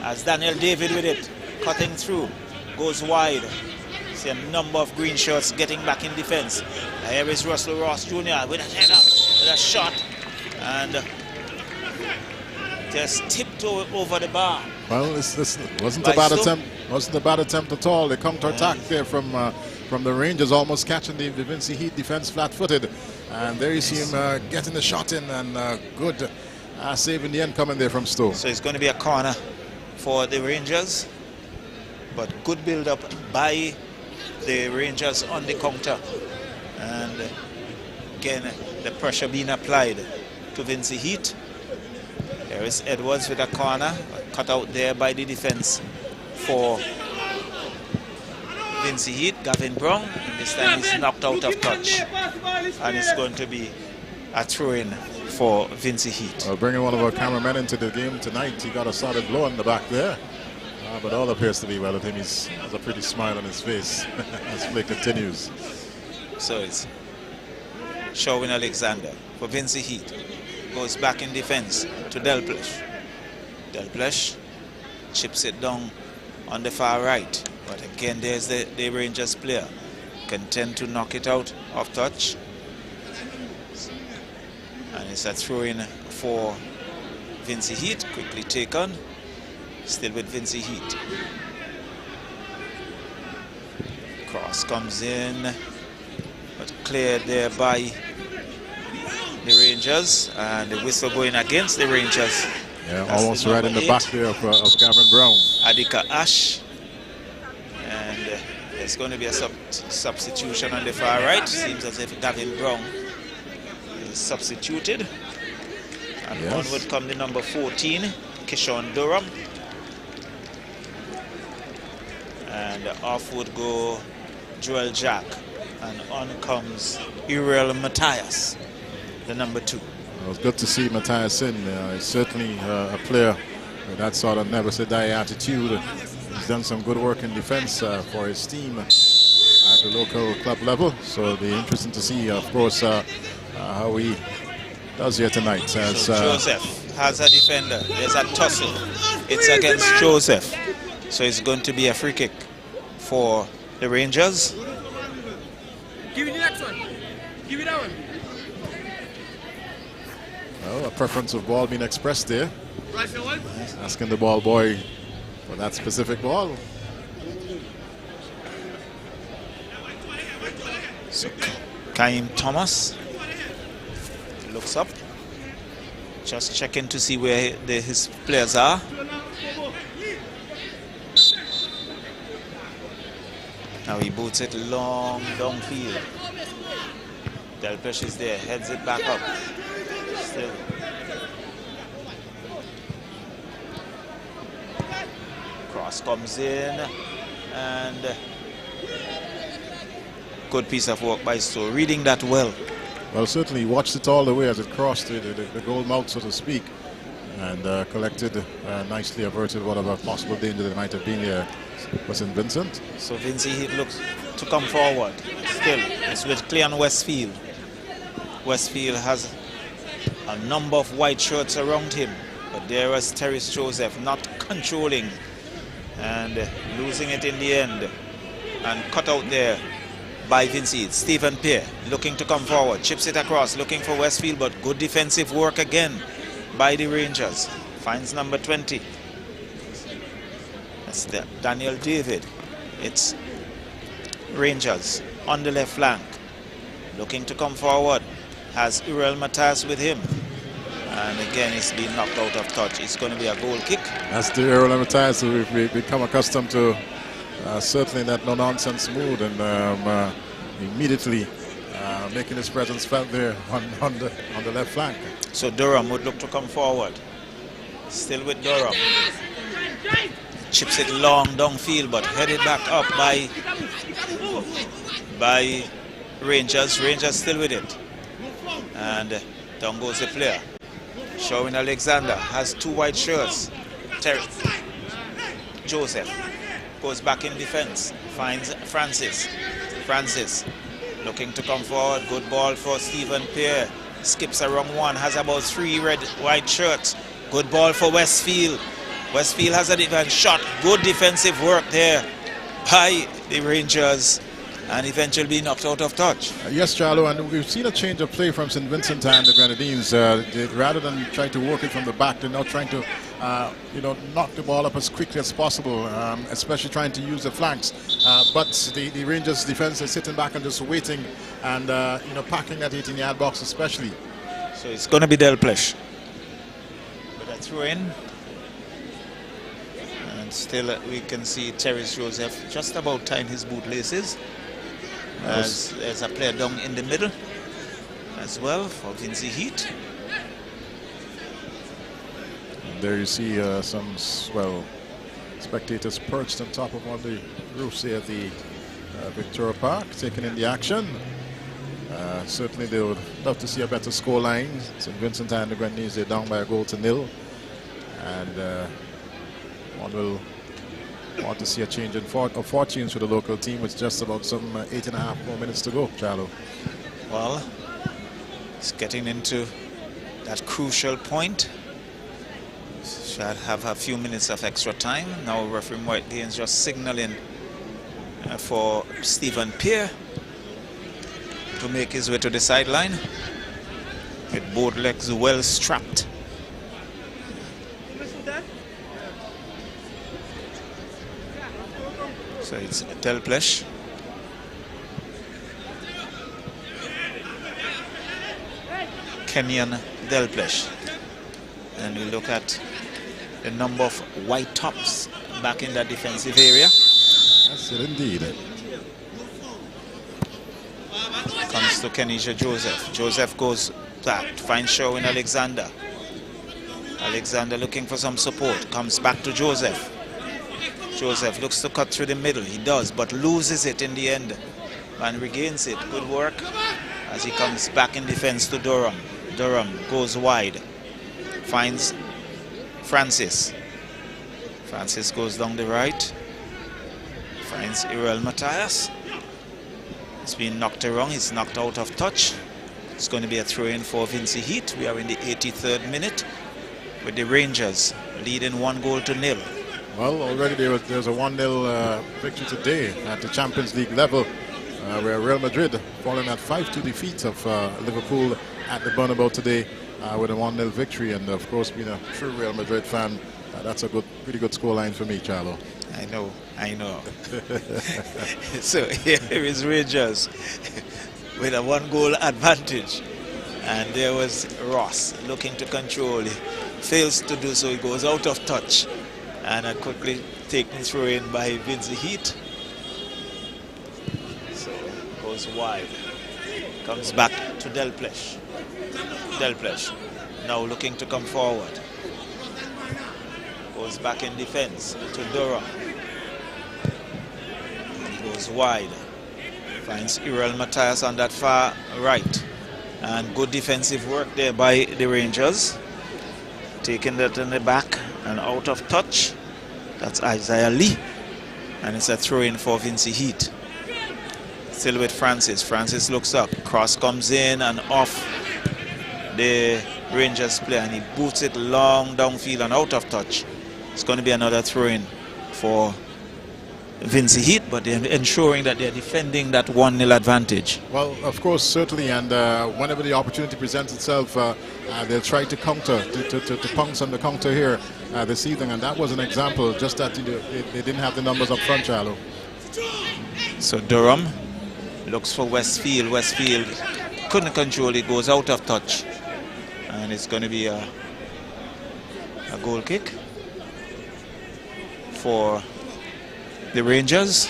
As Daniel David with it. Cutting through. Goes wide. See a number of green shirts getting back in defense. Here is Russell Ross Jr. with a header. With a shot. And just tiptoe over the bar. Well, this wasn't a bad attempt. Wasn't a bad attempt at all. The counter-attack there from the Rangers, almost catching the Vincent Heat defense flat-footed, and there you see him getting the shot in, and good save in the end coming there from Stowe. So it's going to be a corner for the Rangers, but good build-up by the Rangers on the counter, and again the pressure being applied to Vincent Heat. There is Edwards with a corner, cut out there by the defense for Vincent Heat. Gavin Brown, and this time he's knocked out of touch. And it's going to be a throw-in for Vincent Heat. Well, bringing one of our cameramen into the game tonight, he got a solid blow in the back there. But all appears to be well with him. He has a pretty smile on his face as play continues. So it's Sherwin Alexander for Vincent Heat. Goes back in defense to Delplesh. Delplesh chips it down on the far right. But again, there's the Rangers player. Can tend to knock it out of touch. And it's a throw-in for Vincent Heat. Quickly taken. Still with Vincent Heat. Cross comes in, but cleared there by the Rangers, and the whistle going against the Rangers. Yeah, That's almost the right in the back there of Gavin Brown. Adika Ash, and there's going to be a substitution on the far right. Seems as if Gavin Brown is substituted, and Yes. on would come the number 14, Kishon Durham, and off would go Joel Jack, and on comes Uriel Matthias, the number 2. It was good to see Matthias in. He's certainly a player with that sort of never say die attitude. He's done some good work in defense for his team at the local club level. So it'll be interesting to see, of course, how he does here tonight. As, so Joseph has a defender. There's a tussle. It's against Joseph. So it's going to be a free kick for the Rangers. Give me the next one. Give me that one. well, a preference of ball being expressed there. Right, one. Asking the ball boy for that specific ball. So Kaim Thomas looks up, just checking to see where his players are. Now he boots it long downfield. Delpesh is there, heads it back up. Still. Cross comes in, and good piece of work by Stowe, reading that well. Well, certainly watched it all the way as it crossed the goal mouth, so to speak, and collected, nicely averted whatever possible danger that might have been there for St. Vincent. So Vincent Heat looks to come forward. Still, it's with Cleon Westfield. Westfield has a number of white shirts around him, but there is Terrence Joseph not controlling and losing it in the end, and cut out there by Vincent. Stephen Pear looking to come forward, chips it across, looking for Westfield, but good defensive work again by the Rangers. Finds number 20. That's Daniel David. It's Rangers on the left flank, looking to come forward. Has Uriel Matthias with him, and again it's been knocked out of touch. It's going to be a goal kick. That's the Uriel Matthias who we've become accustomed to. Certainly that no-nonsense mood, and immediately making his presence felt there on the left flank. So Durham would look to come forward. Still with Durham. Chips it long downfield, but headed back up by Rangers. Rangers still with it. And down goes the player. Sherwin Alexander has 2 white shirts. Joseph goes back in defense. Finds Francis. Francis looking to come forward. Good ball for Stephen Pear. Skips around one. Has about 3 white shirts. Good ball for Westfield. Westfield has a defense shot. Good defensive work there by the Rangers, and eventually be knocked out of touch. Yes, Charlo, and we've seen a change of play from St. Vincent and the Grenadines. Rather than trying to work it from the back, they're now trying to, knock the ball up as quickly as possible, especially trying to use the flanks. But the Rangers defense is sitting back and just waiting and, packing that 18-yard box especially. So it's going to be Delplesh. But a throw in. And still we can see Terrence Joseph just about tying his bootlaces. There's a player down in the middle as well for Vincent Heat. And there you see some spectators perched on top of one of the roofs here at the Victoria Park, taking in the action. Certainly they would love to see a better score line. St. Vincent and the Grenadines, they're down by a 1-0. And one will want to see a change in fortunes for the local team with just about some 8.5 more minutes to go, Charlo. Well, it's getting into that crucial point. Should have a few minutes of extra time. Now referee White Gaines just signaling for Stephen Pear to make his way to the sideline with both legs well strapped. So it's Delplesh. Kenyan Delplesh. And we look at the number of white tops back in that defensive area. That's it indeed. Comes to Kenisha Joseph. Joseph goes back, finds Sherwin Alexander. Alexander looking for some support. Comes back to Joseph. Joseph looks to cut through the middle. He does, but loses it in the end and regains it. Good work as he comes back in defense to Durham. Durham goes wide. Finds Francis. Francis goes down the right. Finds Irel Matthias. He's been knocked around. He's knocked out of touch. It's going to be a throw-in for Vincent Heat. We are in the 83rd minute with the Rangers leading 1-0. Well, already there's a 1-0 victory today at the Champions League level, where Real Madrid falling at 5-2 defeat of Liverpool at the Bernabeu today with a 1-0 victory. And of course, being a true Real Madrid fan, that's a pretty good scoreline for me, Charlo. I know. So here is Rangers with a 1-goal advantage. And there was Ross looking to control. He fails to do so. He goes out of touch. And quickly taken through in by Vincent Heat. So goes wide. Comes back to Delplesh. Delplesh now looking to come forward. Goes back in defense to Durham. Goes wide. Finds Irel Matthias on that far right. And good defensive work there by the Rangers. Taking that in the back and out of touch. That's Isaiah Lee. And it's a throw-in for Vincent Heat. Still with Francis. Francis looks up. Cross comes in and off the Rangers player. And he boots it long downfield and out of touch. It's going to be another throw-in for Vincent Heat, but they're ensuring that they're defending that 1-0 advantage. Well, of course, certainly, and whenever the opportunity presents itself, they'll try to counter, to pounce on the counter here this evening, and that was an example, just that they didn't have the numbers up front, Charlo. So Durham looks for Westfield. Westfield couldn't control it, goes out of touch, and it's going to be a goal kick for the Rangers.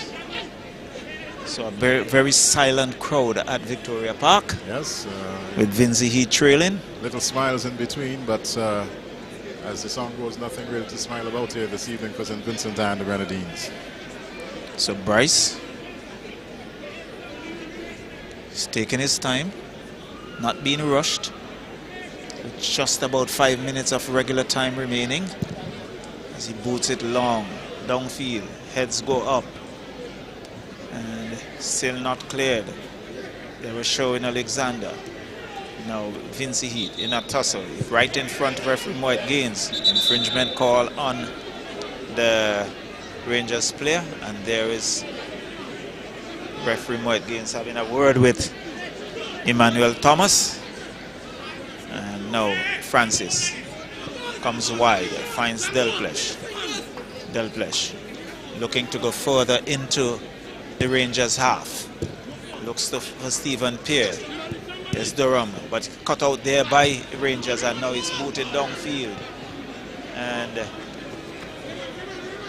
So a very, very silent crowd at Victoria Park. Yes. With Vincent Heat trailing. Little smiles in between, but as the song goes, nothing really to smile about here this evening for St. Vincent and the Grenadines. So Bryce is taking his time, not being rushed. With just about 5 minutes of regular time remaining. As he boots it long, downfield. Heads go up and still not cleared. They were showing Alexander. Now Vincent Heat in a tussle right in front of referee White Gaines. Infringement call on the Rangers player, and there is referee White Gaines having a word with Emmanuel Thomas. And now Francis comes wide, finds Delplesh. Delplesh looking to go further into the Rangers half. Looks for Stephen Pear. There's Durham, but cut out there by Rangers, and now it's booted downfield. And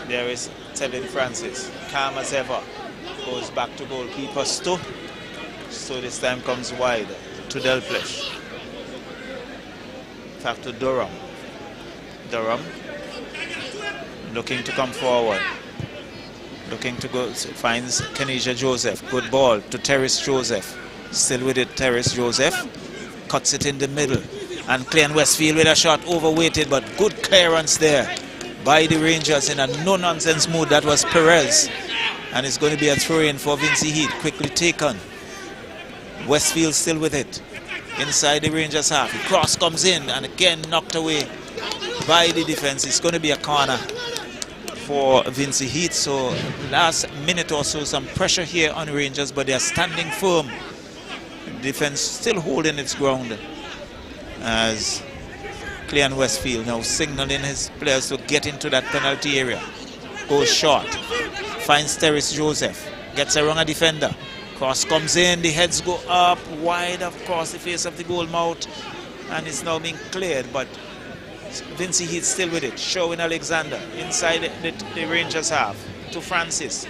there is Tevin Francis, calm as ever. Goes back to goalkeeper Sto. So this time comes wide to Delplesh. Back to Durham. Durham looking to come forward. Looking to go, finds Kenisha Joseph. Good ball to Terrace Joseph. Still with it, Terrace Joseph. Cuts it in the middle. And Clean Westfield with a shot, overweighted, but good clearance there by the Rangers in a no-nonsense mood. That was Perez. And it's going to be a throw-in for Vincent Heat. Quickly taken. Westfield still with it. Inside the Rangers half. The cross comes in and again knocked away by the defense. It's going to be a corner for Vincent Heat. So last minute or so, some pressure here on Rangers, but they are standing firm. Defense still holding its ground as Cleon Westfield now signaling his players to get into that penalty area. Goes short. Finds Terrace Joseph. Gets around a defender. Cross comes in. The heads go up. Wide across the face of the goal mouth. And it's now being cleared. But Vincent Heat still with it. Sherwin Alexander inside the Rangers half. To Francis.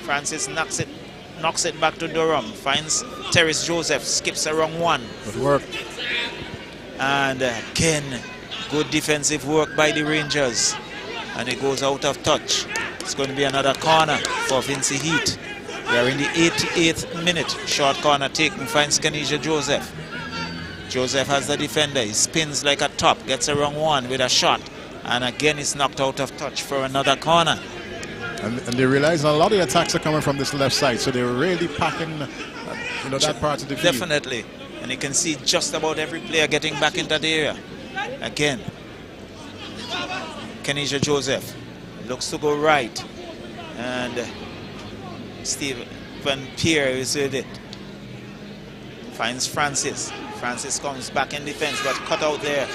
Francis knocks it back to Durham. Finds Terrace Joseph. Skips around one. Good work. And again, good defensive work by the Rangers. And it goes out of touch. It's going to be another corner for Vincent Heat. We are in the 88th minute. Short corner taken. Finds Kenisha Joseph. Joseph has the defender. He spins like a top. Gets around one with a shot. And again, it's knocked out of touch for another corner. And they realize a lot of the attacks are coming from this left side. So they're really packing that part of the field. Definitely. And you can see just about every player getting back into the area. Again, Kenisha Joseph looks to go right. And Stephen Pierre is with it. Finds Francis. Francis comes back in defense, but cut out there.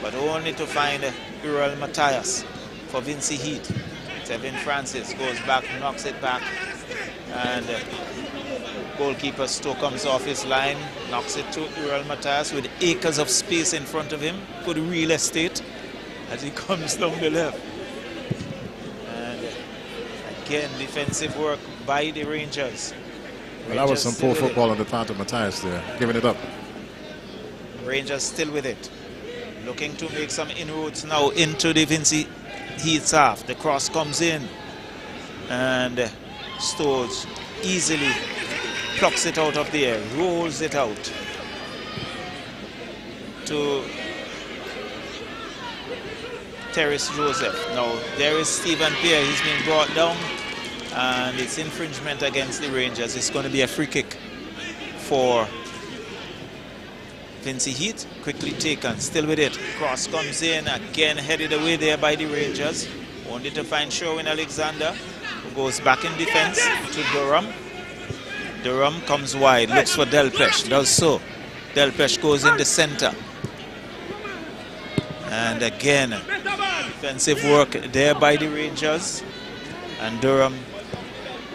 But only to find Ural Matthias for Vincent Heat. Tevin Francis goes back, knocks it back. And goalkeeper Stowe comes off his line, knocks it to Ural Matthias with acres of space in front of him. Good real estate as he comes down the left. And again, defensive work by the Rangers. Well, that was some poor football on the part of Matthias there, giving it up. Rangers still with it. Looking to make some inroads now into the Vincent Heat's half. The cross comes in. And Stones easily plucks it out of the air, rolls it out to Terrace Joseph. Now there is Stephen Pierre. He's been brought down and it's infringement against the Rangers. It's going to be a free kick for Vincent Heat. Quickly taken, still with it. Cross comes in, again headed away there by the Rangers. Only to find Sherwin Alexander, who goes back in defense to Durham. Durham comes wide, looks for Delpesh, does so. Delpesh goes in the center. And again, defensive work there by the Rangers. And Durham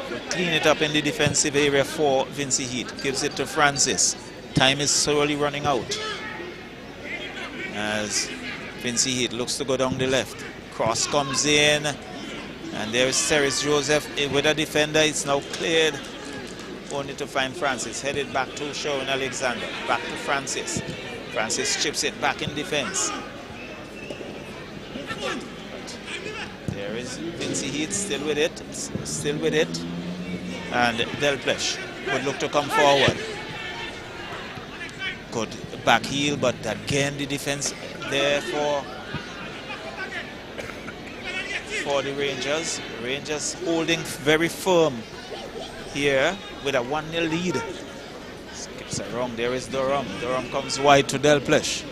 will clean it up in the defensive area for Vincent Heat. Gives it to Francis. Time is slowly running out. As Vincent Heat looks to go down the left. Cross comes in. And there is Terrace Joseph with a defender. It's now cleared. Only to find Francis. Headed back to Sherwin Alexander. Back to Francis. Francis chips it back in defense. There is Vincent Heat still with it. Still with it. And Delpesh would look to come forward. Good back heel, but again the defense there for the Rangers. Rangers holding very firm here with a 1-0 lead. Skips around. There is Durham. Durham comes wide to Delpesh.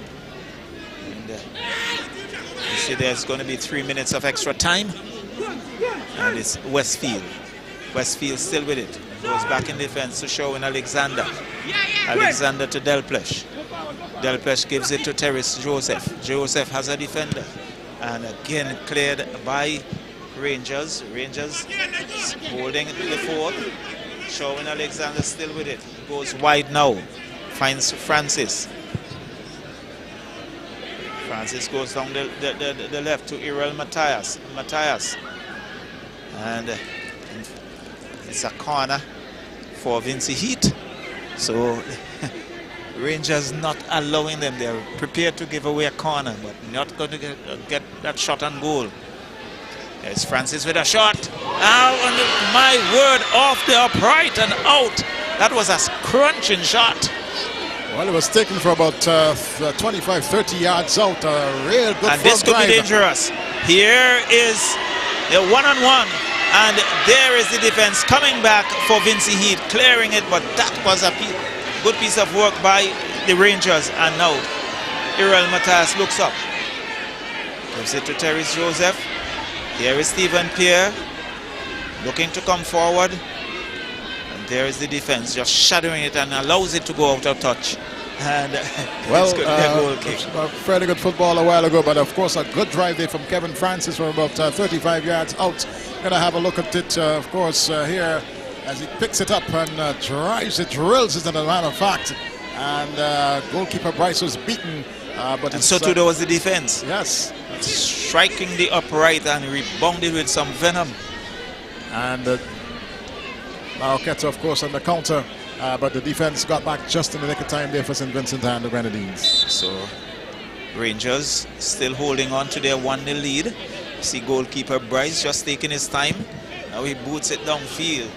And you see there's going to be 3 minutes of extra time. And it's Westfield. Westfield still with it. Goes back in defense to Sherwin Alexander. Alexander to Delpesh. Delpesh gives it to Terrace Joseph. Joseph has a defender. And again cleared by Rangers. Rangers holding the fort. Sherwin Alexander still with it. Goes wide now. Finds Francis. Francis goes down the left to Ural Matthias. And it's a corner for Vincent Heat. So Rangers not allowing them. They're prepared to give away a corner, but not going to get that shot on goal. There's Francis with a shot. Oh, my word, off the upright and out. That was a crunching shot. Well, it was taken for about 25, 30 yards out. A real good and this could be dangerous. Here is the one-on-one, and there is the defense coming back for Vincent Heat, clearing it, but that was a good piece of work by the Rangers. And now Irel Matthias looks up, gives it to Terry Joseph. Here is Stephen Pierre looking to come forward, and there is the defense just shadowing it and allows it to go out of touch. And well, it's going to be a goal kick. A fairly good football a while ago, but of course a good drive there from Kevin Francis from about 35 yards out. Gonna have a look at it, of course, here as he picks it up and drives it, drills it, as a matter of fact. And goalkeeper Bryce was beaten, but and so too there was the defense. Yes, striking the upright and rebounded with some venom. And Horquetta, of course, on the counter. But the defense got back just in the nick of time there for St. Vincent and the Grenadines. So Rangers still holding on to their 1-0 lead. See goalkeeper Bryce just taking his time. Now he boots it downfield.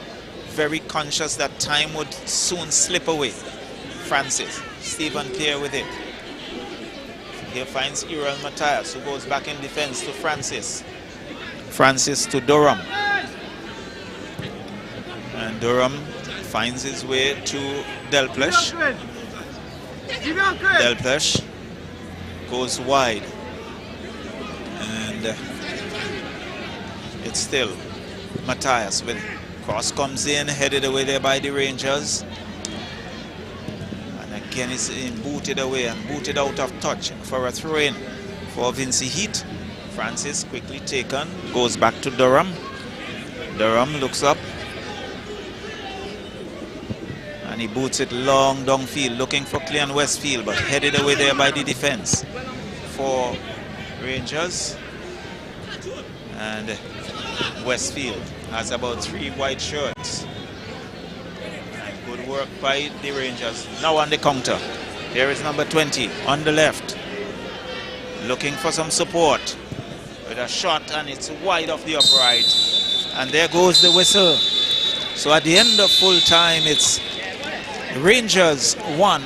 Very conscious that time would soon slip away. Francis, Stephen Pierre with it. Here finds Irel Matthias, who goes back in defense to Francis. Francis to Durham. And Durham finds his way to Delplesh. Delplesh goes wide. And it's still Matthias with cross comes in, headed away there by the Rangers. And again it's booted away and booted out of touch for a throw-in for Vincent Heat. Francis quickly taken, goes back to Durham. Durham looks up. And he boots it long downfield, looking for Cleon Westfield, but headed away there by the defense for Rangers. And Westfield has about 3 white shirts. And good work by the Rangers. Now on the counter. There is number 20 on the left, looking for some support with a shot, and it's wide off the upright. And there goes the whistle. So at the end of full time, it's Rangers 1,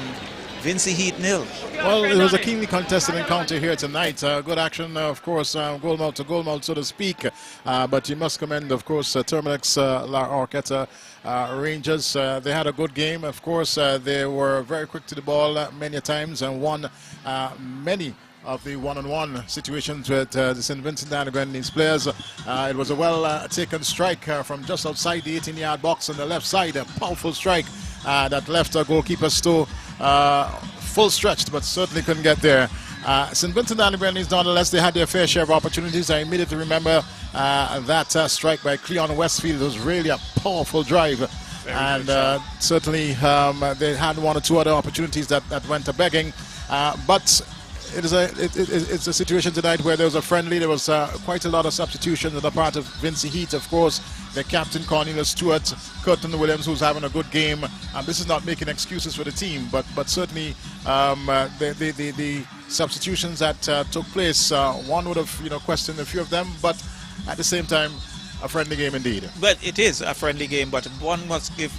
Vincent Heat 0. Well, it was a keenly contested encounter here tonight. Good action, of course, goal mouth to goal mouth, so to speak. But you must commend, of course, Terminix La Horquetta Rangers. They had a good game. Of course, they were very quick to the ball many times and won many of the one-on-one situations with the St. Vincent and the Grenadines players. It was a well-taken strike from just outside the 18-yard box on the left side. A powerful strike that left goalkeeper Stowe full stretched, but certainly couldn't get there. St. Vincent and the Grenadines, nonetheless, they had their fair share of opportunities. I immediately remember that strike by Cleon Westfield. It was really a powerful drive. And certainly they had 1 or 2 other opportunities that went to begging. But it's a situation tonight where there was a friendly. There was quite a lot of substitutions on the part of Vincent Heat, of course. The captain Cornelius Stewart, Curtin Williams, who's having a good game. This is not making excuses for the team, but certainly the substitutions that took place, one would have questioned a few of them, but at the same time, a friendly game indeed. But it is a friendly game, but one must give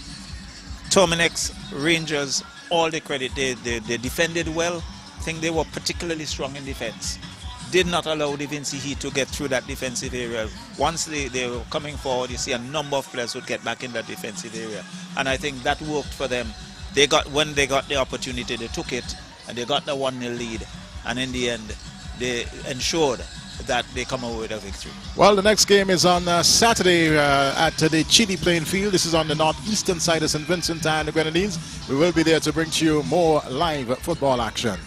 Terminix Rangers all the credit. They defended well. I think they were particularly strong in defense. Did not allow the Vincent Heat to get through that defensive area. Once they were coming forward, you see a number of players would get back in that defensive area. And I think that worked for them. When they got the opportunity, they took it, and they got the 1-0 lead. And in the end, they ensured that they come away with a victory. Well, the next game is on Saturday at the Chile playing field. This is on the northeastern side of St. Vincent and the Grenadines. We will be there to bring to you more live football action.